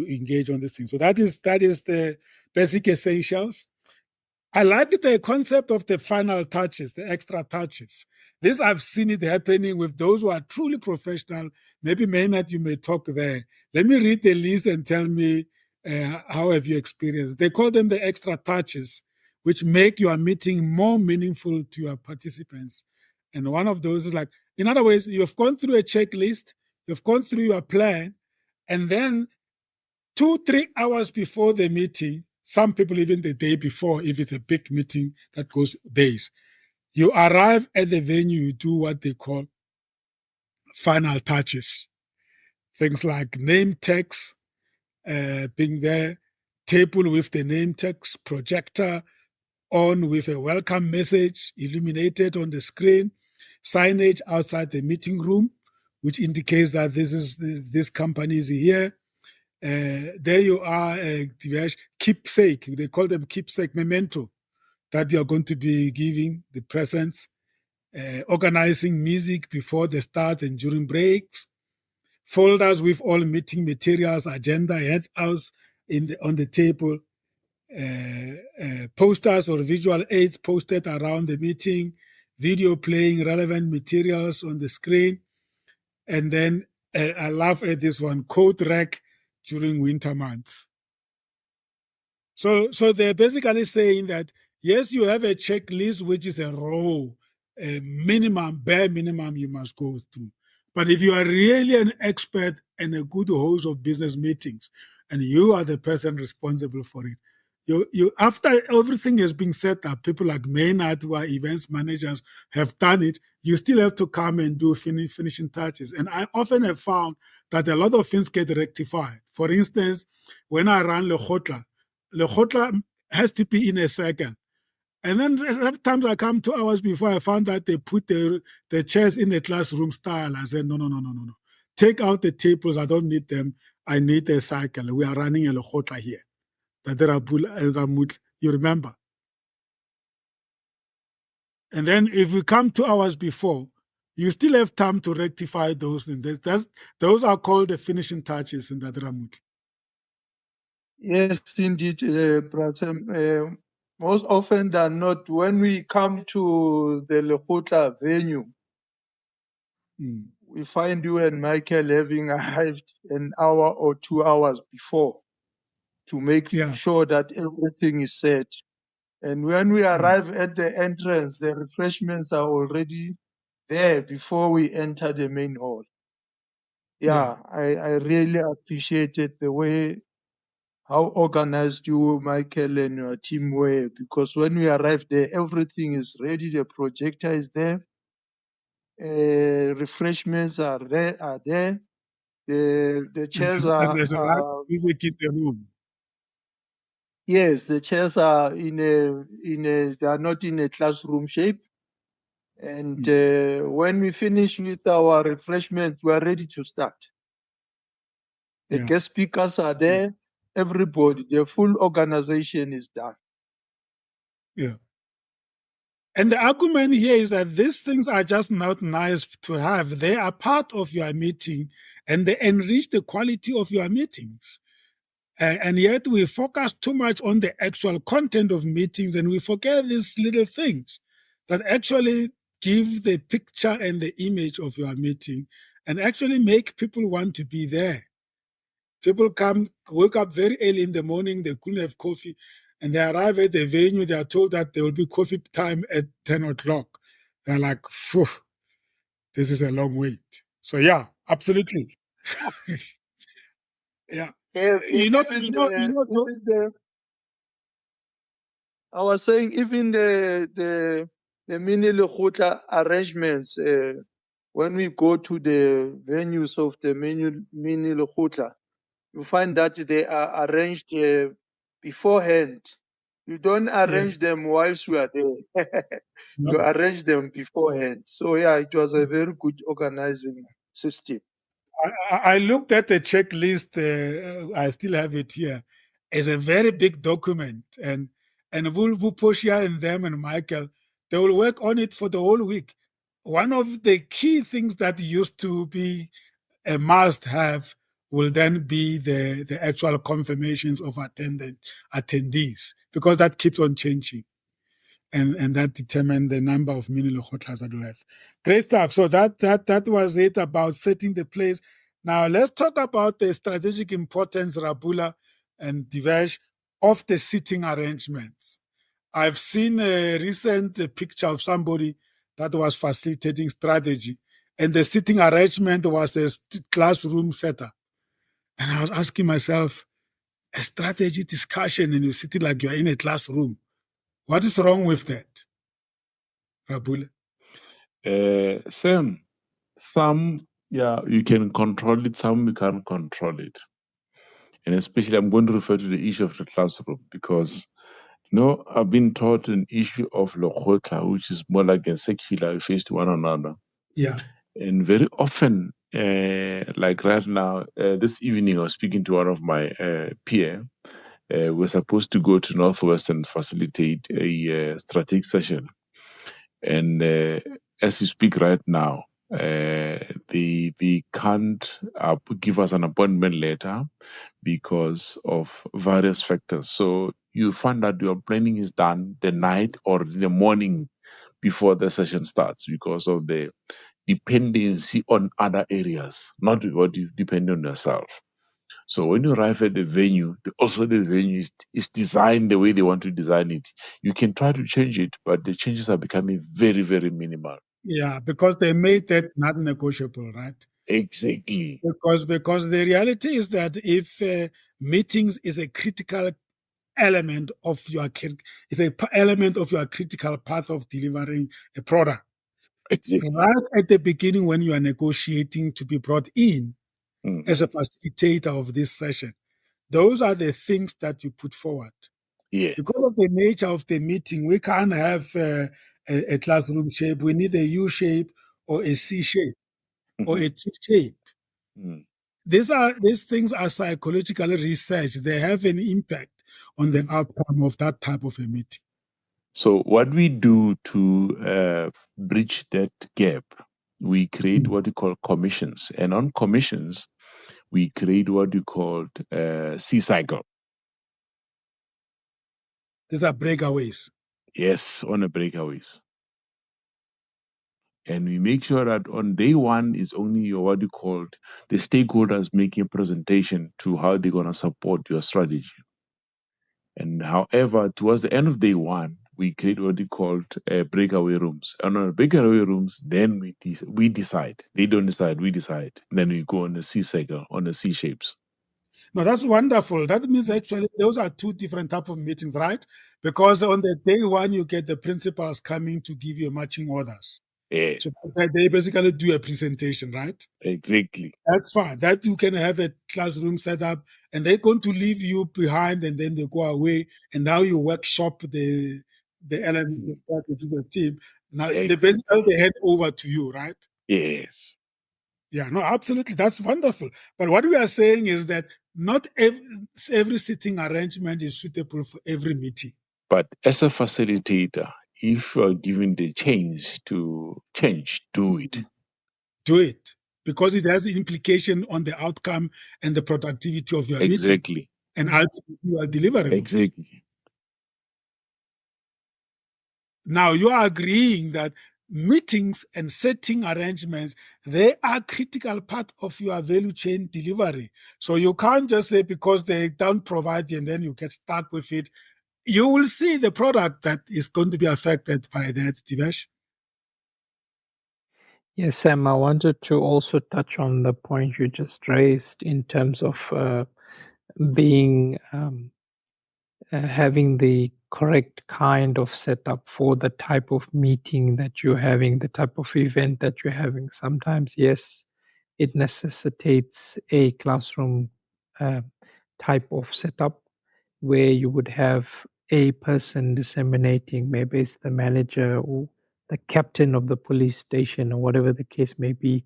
engage on this thing. So that is the basic essentials. I like the concept of the final touches, the extra touches. This, I've seen it happening with those who are truly professional. Maybe Maynard, you may talk there. Let me read the list and tell me how have you experienced. They call them the extra touches, which make your meeting more meaningful to your participants. And one of those is like, in other words, you've gone through a checklist, you've gone through your plan, and then 2-3 hours before the meeting, some people even the day before, if it's a big meeting that goes days, you arrive at the venue, you do what they call final touches. Things like name tags being there, table with the name tags, projector on with a welcome message illuminated on the screen, signage outside the meeting room, which indicates that this company is here. There you are, keepsake. They call them keepsake, memento, that you're going to be giving the presents. Organizing music before the start and during breaks. Folders with all meeting materials, agenda, handouts on the table. Posters or visual aids posted around the meeting. Video playing relevant materials on the screen. And then I laugh at this one, coat rack during winter months. So they're basically saying that, yes, you have a checklist, which is a bare minimum you must go through. But if you are really an expert and a good host of business meetings, and you are the person responsible for it, you after everything has been set up, people like Maynard, who are events managers, have done it, you still have to come and do finishing touches. And I often have found that a lot of things get rectified. For instance, when I run Lekgotla has to be in a circle. And then sometimes I come 2 hours before, I found that they put the chairs in a classroom style. I said, no. Take out the tables. I don't need them. I need a cycle. We are running a Lekgotla here. You remember? And then if we come 2 hours before, you still have time to rectify those things. Those are called the finishing touches in the Dramut. Yes, indeed, Pratham. Most often than not, when we come to the Lekgotla venue, we find you and Michael having arrived an hour or 2 hours before to make sure that everything is set. And when we arrive at the entrance, the refreshments are already there before we enter the main hall. I really appreciated the way how organized you, Michael, and your team were, because when we arrived there, everything is ready. The projector is there. Refreshments are there. The chairs and there's a lot of music in the room. Yes, the chairs are they are not in a classroom shape. And when we finish with our refreshments, we are ready to start. The guest speakers are there. Everybody, the full organization is done. Yeah. And the argument here is that these things are just not nice to have. They are part of your meeting and they enrich the quality of your meetings. And yet we focus too much on the actual content of meetings and we forget these little things that actually give the picture and the image of your meeting and actually make people want to be there. People wake up very early in the morning, they couldn't have coffee, and they arrive at the venue, they are told that there will be coffee time at 10 o'clock. They're like, phew, this is a long wait. So yeah, absolutely. Yeah. I was saying even the mini lekgotla arrangements, when we go to the venues of the mini lekgotla, you find that they are arranged beforehand. You don't Yeah. arrange them whilst you are there. No. You arrange them beforehand. So yeah, it was a very good organizing system. I looked at the checklist. I still have it here. It's a very big document, and Vuposhia and them and Michael, they will work on it for the whole week. One of the key things that used to be a must-have will then be the actual confirmations of attendees, because that keeps on changing. And that determined the number of mini lekgotlas that we have. Great stuff. So that was it about setting the place. Now let's talk about the strategic importance, Rabula and Divesh, of the seating arrangements. I've seen a recent picture of somebody that was facilitating strategy, and the seating arrangement was a classroom setup. And I was asking myself, a strategy discussion, and you're sitting like you're in a classroom. What is wrong with that? Rabula. Sam, some, yeah, you can control it, some you can't control it. And especially, I'm going to refer to the issue of the classroom because, I've been taught an issue of lekgotla, which is more like a secular face to one another. Yeah. And very often, like right now, this evening, I was speaking to one of my peer. We're supposed to go to Northwest and facilitate a strategic session. And as you speak right now, they can't give us an appointment letter because of various factors. So you find that your planning is done the night or the morning before the session starts because of the dependency on other areas, not what you depend on yourself. So when you arrive at the venue, also the venue is designed the way they want to design it. You can try to change it, but the changes are becoming very, very minimal. Yeah, because they made that not negotiable, right? Exactly. Because the reality is that if meetings is a critical element of your element of your critical path of delivering a product. Exactly. Right at the beginning, when you are negotiating to be brought in as a facilitator of this session, those are the things that you put forward. Yeah. Because of the nature of the meeting, we can't have a classroom shape. We need a U shape or a C shape or a T shape. These things are psychologically researched. They have an impact on the outcome of that type of a meeting. So what we do to bridge that gap, we create what we call commissions. And on commissions, we create what we call C cycle. These are breakaways. Yes, on the breakaways. And we make sure that on day one is only your what you call the stakeholders making a presentation to how they're going to support your strategy. And however, towards the end of day one, we create what we called breakaway rooms. And on the breakaway rooms, then we decide. They don't decide, we decide. Then we go on the C cycle, on the C shapes. No, that's wonderful. That means actually those are two different types of meetings, right? Because on the day one, you get the principals coming to give you marching orders. Yeah. So they basically do a presentation, right? Exactly. That's fine. That you can have a classroom set up and they're going to leave you behind and then they go away. And now you workshop the element, the strategy, the team. Now they basically hand over to you, right? Yes. Yeah, no, absolutely. That's wonderful. But what we are saying is that not every sitting arrangement is suitable for every meeting. But as a facilitator, if you're given the chance to change, do it. Do it. Because it has an implication on the outcome and the productivity of your meeting. And ultimately your deliverables. Exactly. Now you are agreeing that meetings and setting arrangements, they are critical part of your value chain delivery. So you can't just say because they don't provide and then you get stuck with it. You will see the product that is going to be affected by that, Divesh. Yes, Sam, I wanted to also touch on the point you just raised in terms of being having the correct kind of setup for the type of meeting that you're having, the type of event that you're having. Sometimes, yes, it necessitates a classroom uh, type of setup where you would have a person disseminating, maybe it's the manager or the captain of the police station or whatever the case may be,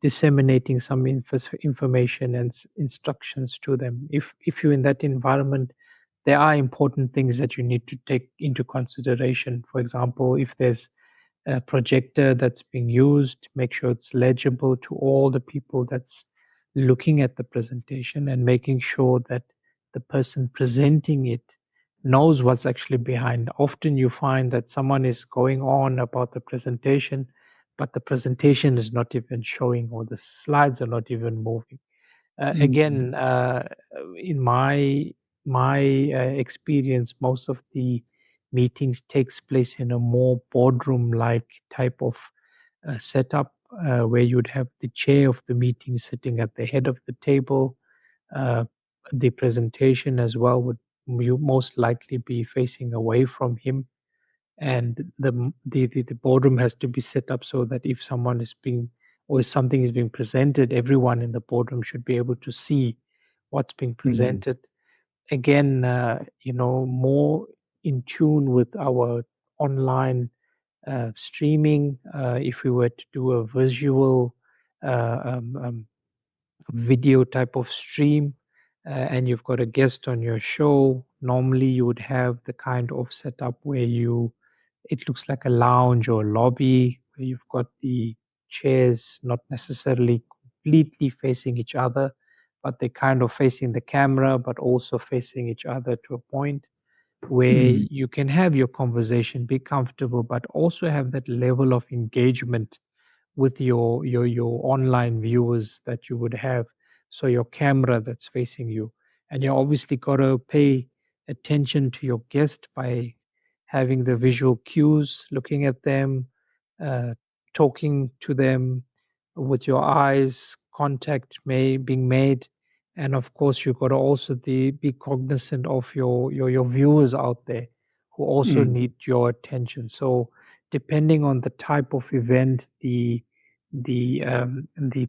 disseminating some information and instructions to them. If you're in that environment, there are important things that you need to take into consideration. For example, if there's a projector that's being used, make sure it's legible to all the people that's looking at the presentation, and making sure that the person presenting it knows what's actually behind. Often you find that someone is going on about the presentation, but the presentation is not even showing, or the slides are not even moving. Again, in my experience, most of the meetings takes place in a more boardroom-like type of setup, where you'd have the chair of the meeting sitting at the head of the table. Uh, the presentation as well would you most likely be facing away from him, and the boardroom has to be set up so that if someone is being, or if something is being presented, everyone in the boardroom should be able to see what's being presented. Again, more in tune with our online streaming. If we were to do a visual video type of stream, and you've got a guest on your show, normally you would have the kind of setup where it looks like a lounge or a lobby, where you've got the chairs not necessarily completely facing each other, but they're kind of facing the camera, but also facing each other to a point where you can have your conversation, be comfortable, but also have that level of engagement with your online viewers that you would have. So your camera that's facing you, and you obviously got to pay attention to your guest by having the visual cues, looking at them, uh, talking to them with your eyes, contact being made, and of course you've got to also be cognizant of your viewers out there who also need your attention. So depending on the type of event, the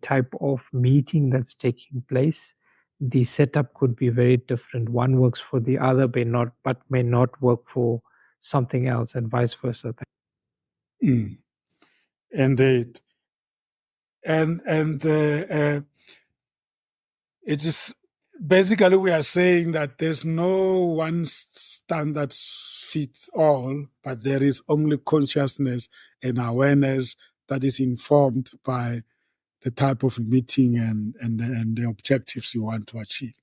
type of meeting that's taking place, the setup could be very different. One works for the other, but may not work for something else, and vice versa. Indeed. And it is basically, we are saying that there's no one standard fits all, but there is only consciousness and awareness that is informed by the type of meeting and the objectives you want to achieve.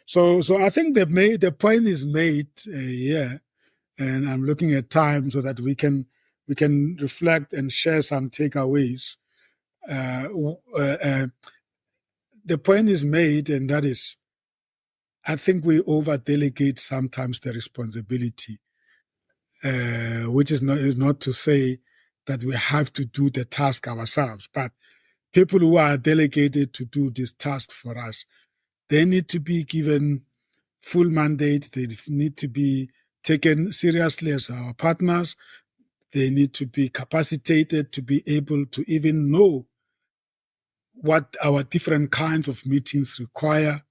So I think the point is made here, and I'm looking at time so that we can reflect and share some takeaways. The point is made, and that is, I think we over-delegate sometimes the responsibility, which is not to say that we have to do the task ourselves, but people who are delegated to do this task for us, they need to be given full mandate. They need to be taken seriously as our partners. They need to be capacitated to be able to even know what our different kinds of meetings require.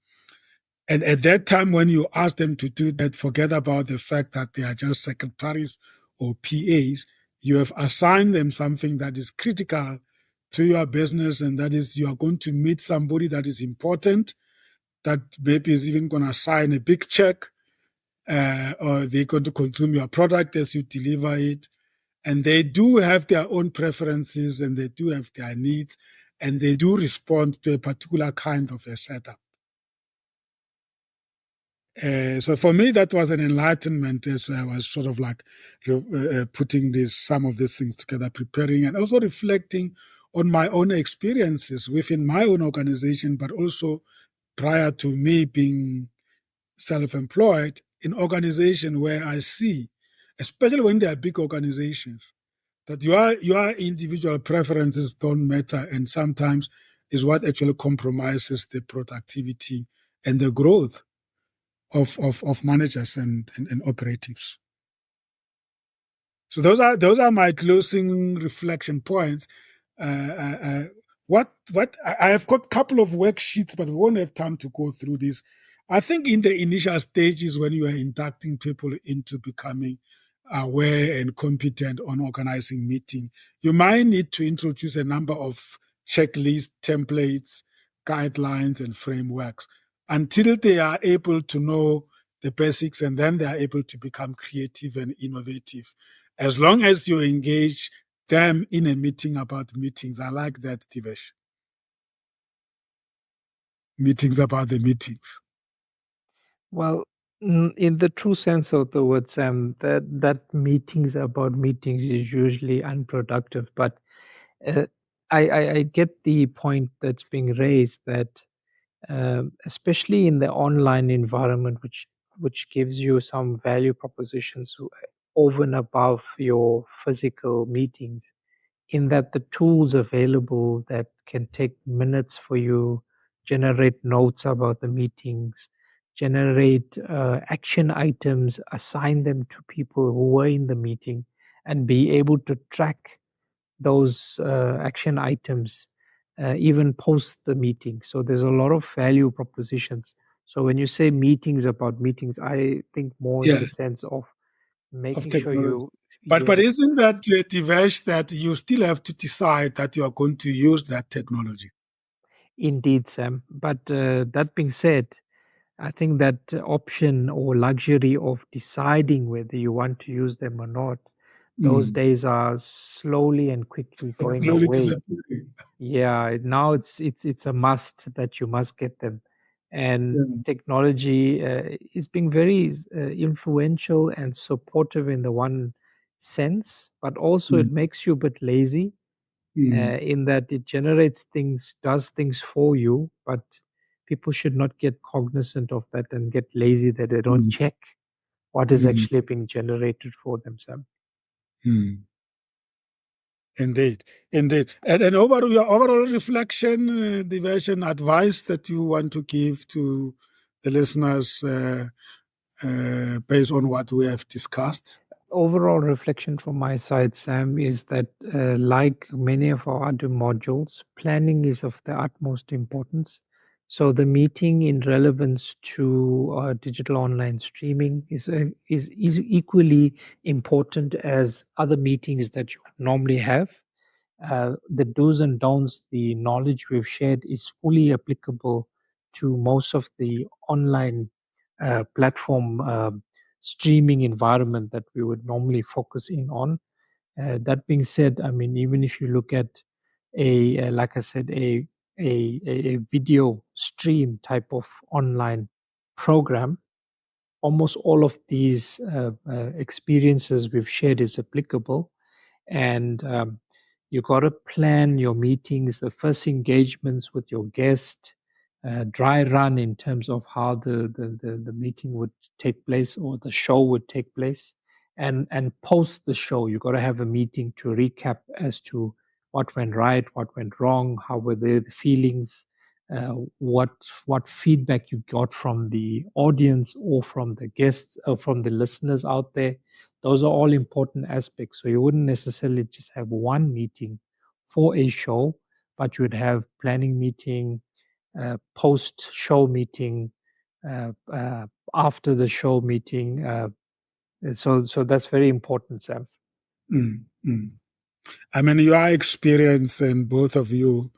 And at that time, when you ask them to do that, forget about the fact that they are just secretaries or PAs. You have assigned them something that is critical to your business, and that is, you are going to meet somebody that is important, that maybe is even going to sign a big check, or they're going to consume your product as you deliver it. And they do have their own preferences, and they do have their needs, and they do respond to a particular kind of a setup. So for me, that was an enlightenment as I was sort of like putting some of these things together, preparing, and also reflecting on my own experiences within my own organization, but also prior to me being self-employed in organization where I see, especially when they are big organizations, that your individual preferences don't matter, and sometimes is what actually compromises the productivity and the growth of managers and operatives. So those are my closing reflection points. What I have got a couple of worksheets, but we won't have time to go through this. I think in the initial stages when you are inducting people into becoming aware and competent on organizing meeting, you might need to introduce a number of checklists, templates, guidelines, and frameworks until they are able to know the basics, and then they are able to become creative and innovative. As long as you engage them in a meeting about meetings. I like that, Divesh. Meetings about the meetings. Well, in the true sense of the word, Sam, that meetings about meetings is usually unproductive. But uh, I get the point that's being raised that especially in the online environment, which gives you some value propositions over and above your physical meetings, in that the tools available that can take minutes for you, generate notes about the meetings, generate action items, assign them to people who were in the meeting, and be able to track those action items even post the meeting. So there's a lot of value propositions. So when you say meetings about meetings, I think more in the sense of Of making sure technology. you, But yes, isn't that, Divesh, that you still have to decide that you are going to use that technology? indeed, Sam. But that being said, I think that option or luxury of deciding whether you want to use them or not, those days are slowly and quickly going Slowly away. disappearing. Yeah, now it's a must that you must get them, and Yeah. technology is being very influential and supportive in the one sense, but also it Mm. makes you a bit lazy Mm. in that it generates things, does things for you, but people should not get cognizant of that and get lazy that they don't Mm. check what is Mm. actually being generated for themselves. Mm. Indeed, indeed. And over your overall reflection, Divesh, and advice that you want to give to the listeners based on what we have discussed. Overall reflection from my side, Sam, is that like many of our other modules, planning is of the utmost importance. So the meeting in relevance to digital online streaming is equally important as other meetings that you normally have. The do's and don'ts, the knowledge we've shared is fully applicable to most of the online platform streaming environment that we would normally focus in on. That being said, I mean, even if you look at like I said, a video stream type of online program, almost all of these experiences we've shared is applicable. And you got to plan your meetings, the first engagements with your guest, dry run in terms of how the meeting would take place or the show would take place, and post the show you got to have a meeting to recap as to what went right, what went wrong, how were the feelings, what feedback you got from the audience or from the guests or from the listeners out there. Those are all important aspects. So you wouldn't necessarily just have one meeting for a show, but you would have planning meeting, post show meeting, after the show meeting. So that's very important, Sam. Mm. Mm. I mean, you are experienced, and both of you,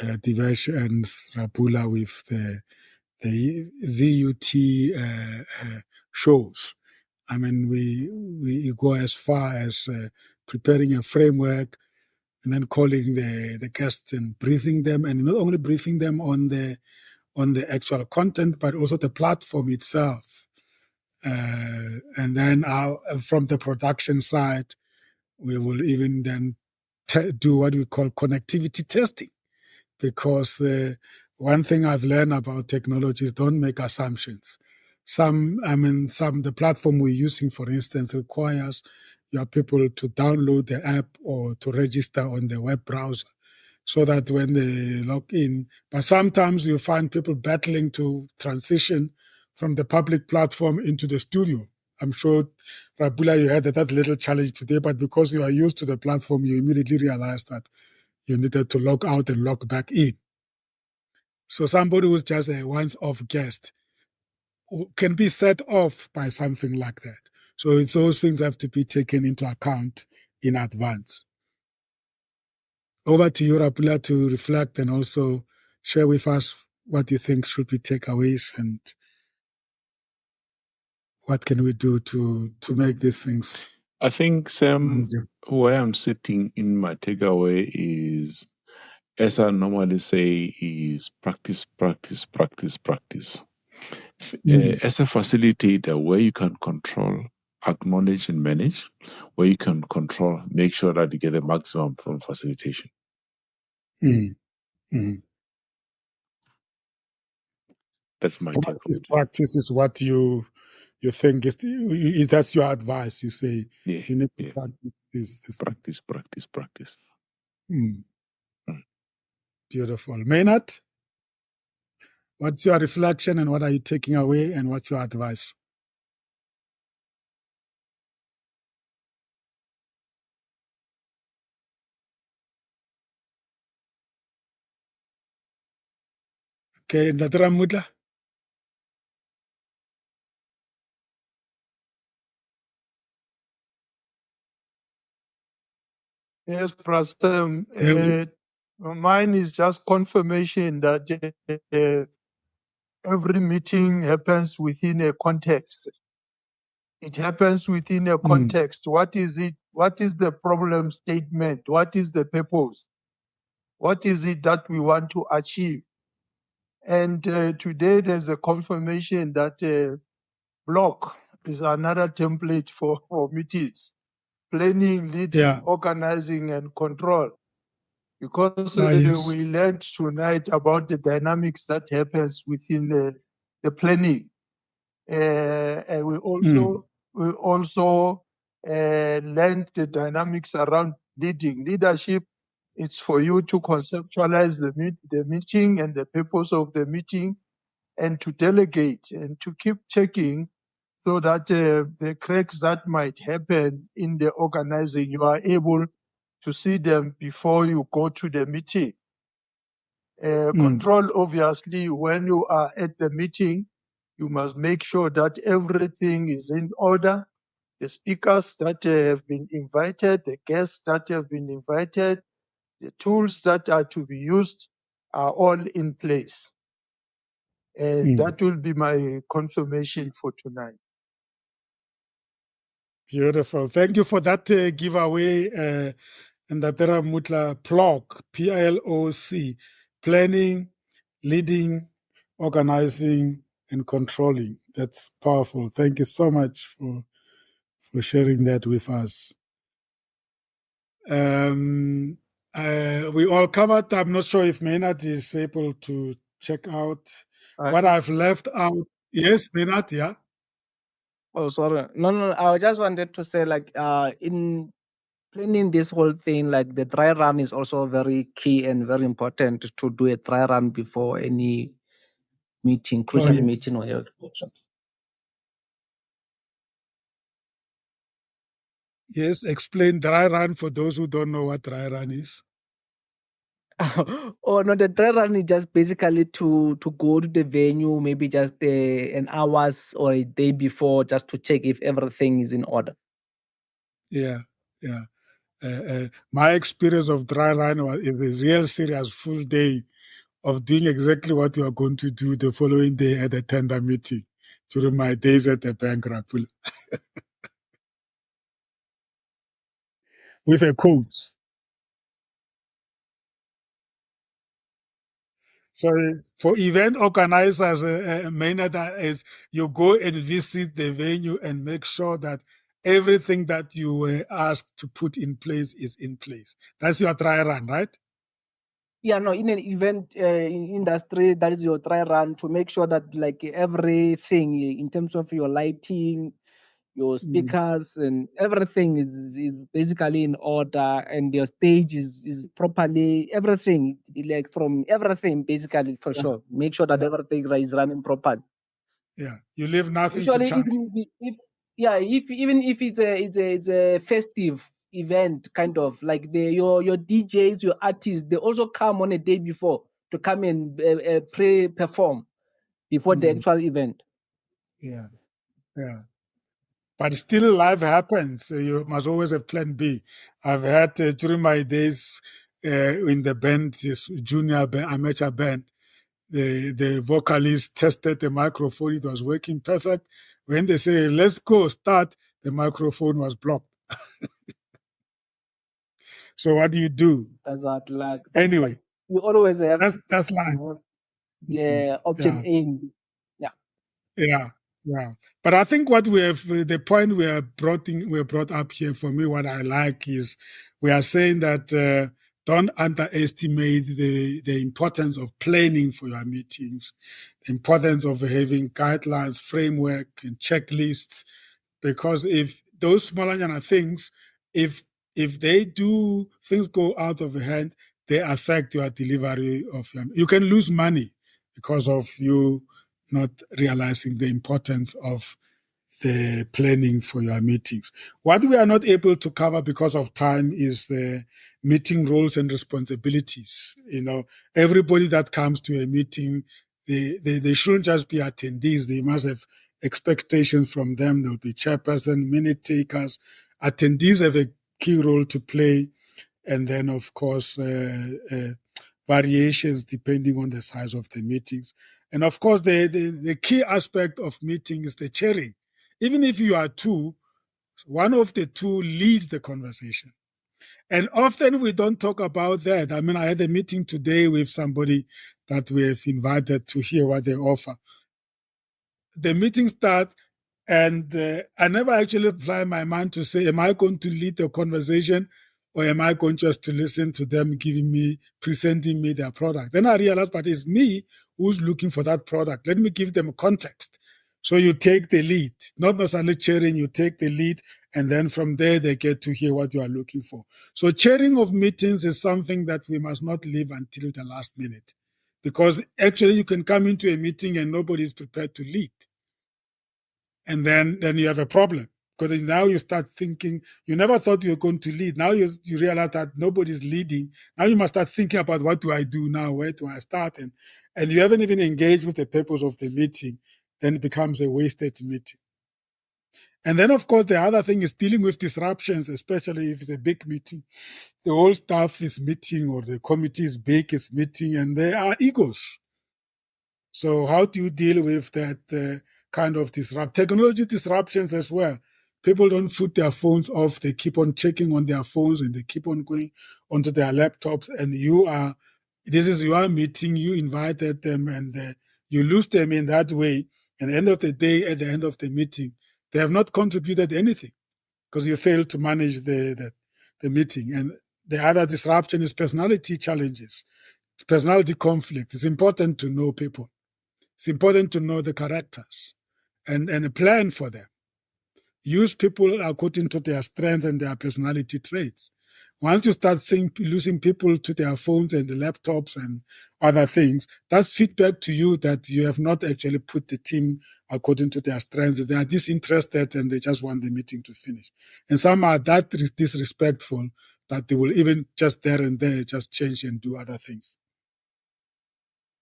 Divesh and Rapula, with the VUT shows. I mean, we go as far as preparing a framework and then calling the guests and briefing them, and not only briefing them on the actual content, but also the platform itself. And then from the production side, we will even then do what we call connectivity testing, because one thing I've learned about technology is don't make assumptions. The platform we're using, for instance, requires your people to download the app or to register on the web browser so that when they log in, but sometimes you find people battling to transition from the public platform into the studio. I'm sure, Rapula, you had that little challenge today, but because you are used to the platform, you immediately realized that you needed to log out and log back in. So somebody who's just a once-off guest can be set off by something like that. So it's those things have to be taken into account in advance. Over to you, Rapula, to reflect and also share with us what you think should be takeaways and what can we do to make these things I think, Sam, manageable. where I'm sitting in my takeaway is, as I normally say, is practice, practice, practice, practice. As a facilitator, where you can control, acknowledge, and manage, where you can control, make sure that you get the maximum from facilitation. That's my take on it. Practice is what you think is that's your advice. You say Yeah, you need to yeah. practice this. Practice, practice, practice. Beautiful. Maynard, what's your reflection and what are you taking away and what's your advice? Okay, Ndadra Mudla. Yes, Pastor. Mine is just confirmation that every meeting happens within a context. It happens within a context. What is it? What is the problem statement? What is the purpose? What is it that we want to achieve? And today there's a confirmation that block is another template for meetings, planning, leading, organizing, and control. Because we learned tonight about the dynamics that happens within the planning. And we also learned the dynamics around leading. Leadership, it's for you to conceptualize the meeting and the purpose of the meeting and to delegate and to keep checking so that the cracks that might happen in the organizing, you are able to see them before you go to the meeting. Control, obviously, when you are at the meeting, you must make sure that everything is in order. The speakers that have been invited, the guests that have been invited, the tools that are to be used are all in place. That will be my confirmation for tonight. Beautiful. Thank you for that giveaway. And Ndadra Mudla, PLOC, PLOC, planning, leading, organizing, and controlling. That's powerful. Thank you so much for sharing that with us. We all covered. I'm not sure if Maynard is able to check out what I've left out. Yes, Maynard, yeah? Oh, sorry. No. I just wanted to say, like, in planning this whole thing, like the dry run is also very key and very important to do a dry run before any meeting, crucial meeting or workshops. Yes, explain dry run for those who don't know what dry run is. Oh no, the dry run is just basically to go to the venue, maybe just an hours or a day before, just to check if everything is in order. Yeah. My experience of dry run is a real serious full day of doing exactly what you are going to do the following day at the tender meeting during my days at the bank, Rapula. With a coach. So for event organizers, Maynard, is you go and visit the venue and make sure that everything that you were asked to put in place is in place. That's your dry run, right? Yeah, no, in an event industry, that is your dry run to make sure that like everything in terms of your lighting, your speakers and everything is basically in order, and your stage is properly, everything, like from everything basically, for sure. Make sure that everything is running properly. Yeah, you leave nothing to Usually, chance. even if it's a festive event, kind of like your DJs, your artists, they also come on a day before to come and perform before the actual event. Yeah, yeah. But still, life happens. You must always have plan B. I've had during my days in the band, this junior band, amateur band, the vocalist tested the microphone. It was working perfect. When they say, let's go, start, the microphone was blocked. So what do you do? That's what like. Anyway, You always have that's life. the option Yeah. A. Yeah. Yeah, yeah. But I think what we have, the point we brought up here for me, what I like is we are saying that don't underestimate the importance of planning for your meetings, the importance of having guidelines, framework, and checklists. Because if those smaller things, if they do things go out of hand, they affect your delivery of your. You can lose money because of you not realizing the importance of the planning for your meetings. What we are not able to cover because of time is the meeting roles and responsibilities. You know, everybody that comes to a meeting, they shouldn't just be attendees. They must have expectations from them. There'll be chairperson, minute takers. Attendees have a key role to play. And then, of course, variations depending on the size of the meetings. And of course, the key aspect of meeting is the chairing. Even if you are two, one of the two leads the conversation. And often we don't talk about that. I mean, I had a meeting today with somebody that we have invited to hear what they offer. The meeting starts, and I never actually apply my mind to say, am I going to lead the conversation or am I going just to listen to them presenting me their product? Then I realized, but it's me who's looking for that product. Let me give them context. So you take the lead, not necessarily chairing, you take the lead, and then from there they get to hear what you are looking for. So chairing of meetings is something that we must not leave until the last minute. Because actually you can come into a meeting and nobody is prepared to lead. And then you have a problem. Because now you start thinking, you never thought you were going to lead. Now you realize that nobody's leading. Now you must start thinking about what do I do now? Where do I start? And you haven't even engaged with the purpose of the meeting. Then it becomes a wasted meeting. And then, of course, the other thing is dealing with disruptions, especially if it's a big meeting. The whole staff is meeting or the committee is big, is meeting, and there are egos. So how do you deal with that kind of technology disruptions as well? People don't put their phones off. They keep on checking on their phones and they keep on going onto their laptops. And this is your meeting. You invited them and you lose them in that way. And at the end of the meeting, they have not contributed anything because you failed to manage the meeting. And the other disruption is personality challenges, personality conflict. It's important to know people. It's important to know the characters and plan for them. Use people according to their strengths and their personality traits. Once you start losing people to their phones and the laptops and other things, that's feedback to you that you have not actually put the team according to their strengths. They are disinterested and they just want the meeting to finish. And some are that disrespectful that they will even just there and there just change and do other things.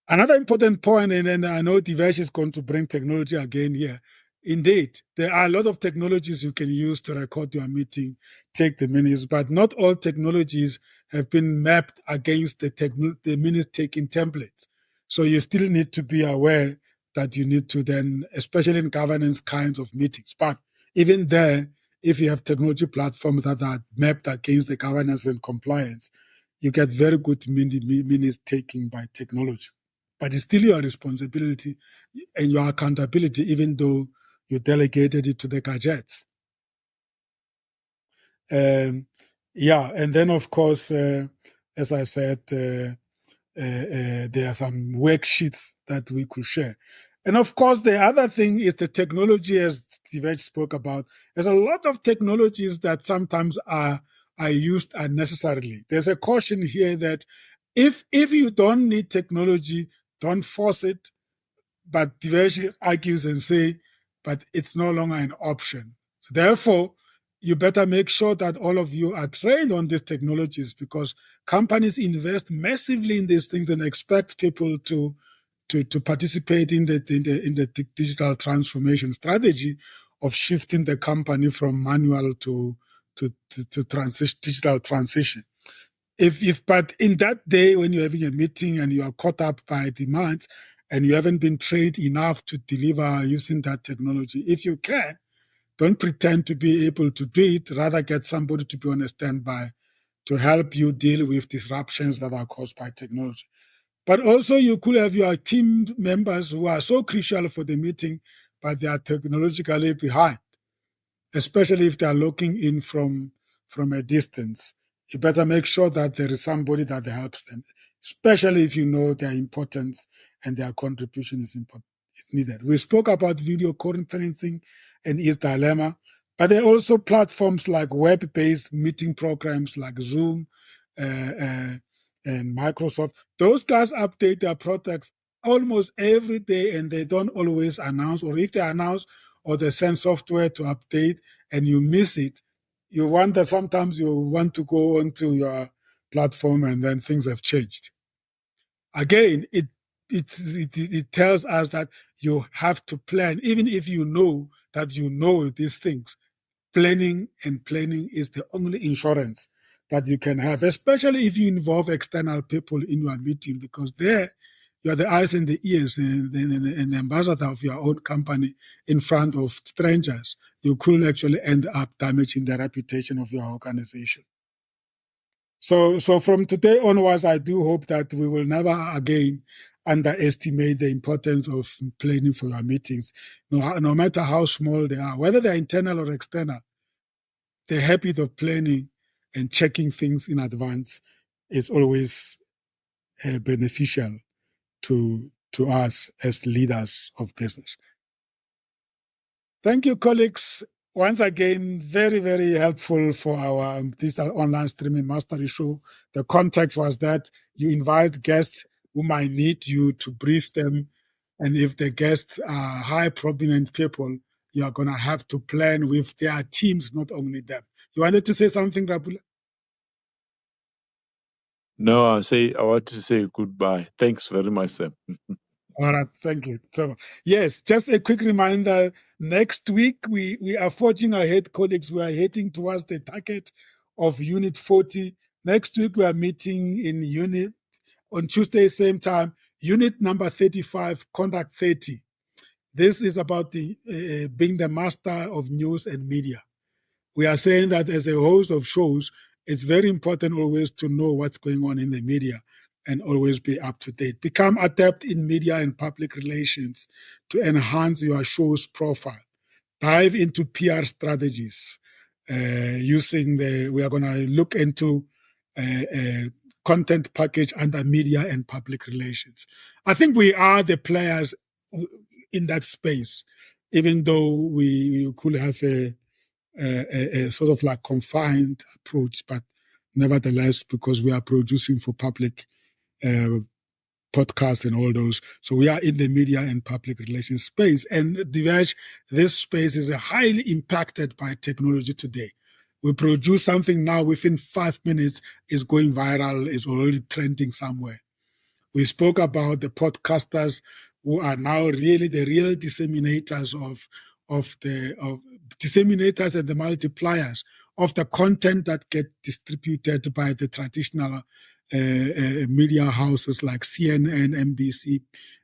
Another important point, and I know Divesh is going to bring technology again here. Indeed, there are a lot of technologies you can use to record your meeting, take the minutes, but not all technologies have been mapped against the minutes taking templates. So you still need to be aware that you need to then, especially in governance kinds of meetings. But even there, if you have technology platforms that are mapped against the governance and compliance, you get very good minutes taking by technology. But it's still your responsibility and your accountability, even though you delegated it to the gadgets. And then, of course, as I said, there are some worksheets that we could share. And of course, the other thing is the technology, as Divesh spoke about. There's a lot of technologies that sometimes are used unnecessarily. There's a caution here that if you don't need technology, don't force it. but Diverge argues and say, but it's no longer an option. So therefore, you better make sure that all of you are trained on these technologies, because companies invest massively in these things and expect people to participate in the digital transformation strategy of shifting the company from manual to digital transition. But in that day when you're having a meeting and you are caught up by demands and you haven't been trained enough to deliver using that technology, if you can, don't pretend to be able to do it. Rather, get somebody to be on a standby to help you deal with disruptions that are caused by technology. But also, you could have your team members who are so crucial for the meeting, but they are technologically behind, especially if they are looking in from a distance. You better make sure that there is somebody that helps them, especially if you know their importance and their contribution is needed. We spoke about video conferencing and its dilemma, but there are also platforms like web-based meeting programs like Zoom and Microsoft. Those guys update their products almost every day, and they don't always announce, or if they announce or they send software to update and you miss it, you wonder, sometimes you want to go onto your platform and then things have changed. Again, it tells us that you have to plan, even if you know that you know these things. Planning is the only insurance that you can have, especially if you involve external people in your meeting, because there you are the eyes and the ears and the ambassador of your own company in front of strangers. You could actually end up damaging the reputation of your organization. So from today onwards, I do hope that we will never again underestimate the importance of planning for your meetings, no matter how small they are, whether they're internal or external. The habit of planning and checking things in advance is always beneficial to us as leaders of business. Thank you, colleagues. Once again, very, very helpful for our digital online streaming mastery show. The context was that you invite guests who might need you to brief them. And if the guests are high prominent people, you are going to have to plan with their teams, not only them. You wanted to say something, Rabula? No, I want to say goodbye. Thanks very much, Sam. All right, thank you. So, yes, just a quick reminder, next week we are forging ahead, colleagues. We are heading towards the target of Unit 40. Next week we are meeting in Unit, on Tuesday, same time, Unit number 35, Conduct 30. This is about the being the master of news and media. We are saying that as a host of shows, it's very important always to know what's going on in the media and always be up to date. Become adept in media and public relations to enhance your show's profile. Dive into PR strategies we are going to look into content package under media and public relations. I think we are the players in that space, even though we could have a sort of like confined approach, but nevertheless, because we are producing for public podcasts and all those, so we are in the media and public relations space. And Diverge, this space is highly impacted by technology today. We produce something now, within 5 minutes is going viral, is already trending somewhere. We spoke about the podcasters who are now really the real disseminators of disseminators and the multipliers of the content that get distributed by the traditional media houses like CNN, NBC,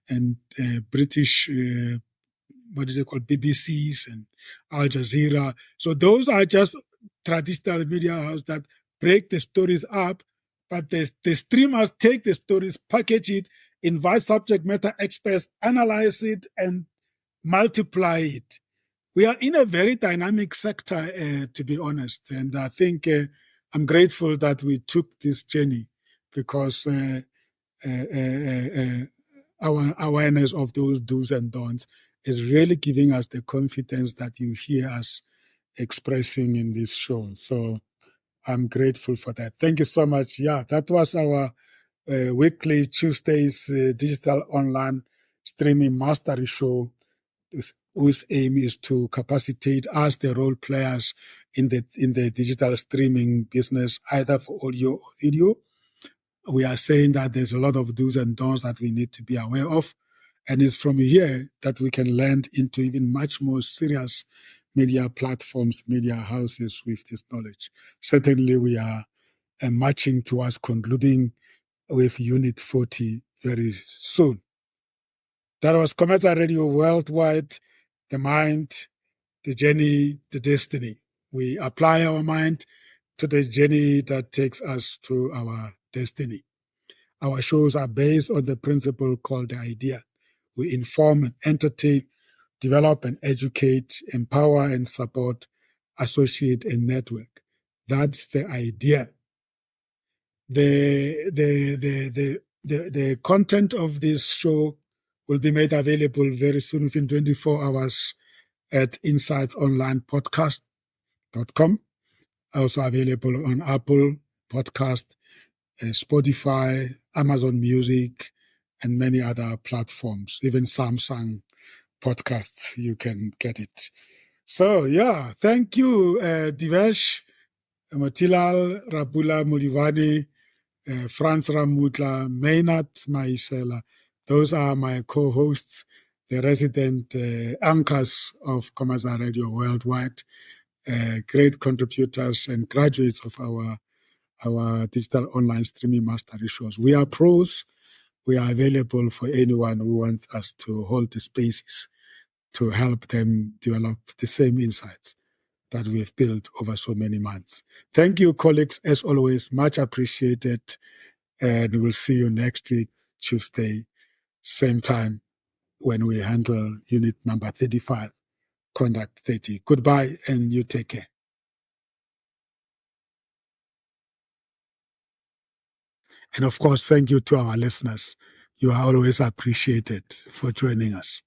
and British, what is it called, BBCs and Al Jazeera. So those are just traditional media houses that break the stories up, but the streamers take the stories, package it, invite subject matter experts, analyze it, and multiply it. We are in a very dynamic sector, to be honest, and I think I'm grateful that we took this journey, because our awareness of those do's and don'ts is really giving us the confidence that you hear us expressing in this show. So I'm grateful for that. Thank you so much. Yeah, that was our weekly Tuesdays digital online streaming mastery show whose aim is to capacitate us, the role players in the digital streaming business, either for audio or video. We are saying that there's a lot of do's and don'ts that we need to be aware of. And it's from here that we can land into even much more serious media platforms, media houses with this knowledge. Certainly, we are marching towards concluding with Unit 40 very soon. That was Commercial Radio Worldwide, the mind, the journey, the destiny. We apply our mind to the journey that takes us to our destiny. Our shows are based on the principle called the idea. We inform and entertain, develop and educate, empower and support, associate and network. That's the idea. The content of this show will be made available very soon, within 24 hours, at insightsonlinepodcast.com. Also available on Apple Podcast, Spotify, Amazon Music, and many other platforms. Even Samsung Podcasts, you can get it. So, yeah, thank you, Divesh, Motilal, Rabula Mulivani, Franz Ramutla, Maynard Maisela. Those are my co-hosts, the resident anchors of Commercial Radio Worldwide, great contributors and graduates of our digital online streaming mastery shows. We are pros. We are available for anyone who wants us to hold the spaces to help them develop the same insights that we have built over so many months. Thank you, colleagues, as always, much appreciated. And we'll see you next week, Tuesday, same time, when we handle unit number 35, Conduct 30. Goodbye, and you take care. And of course, thank you to our listeners. You are always appreciated for joining us.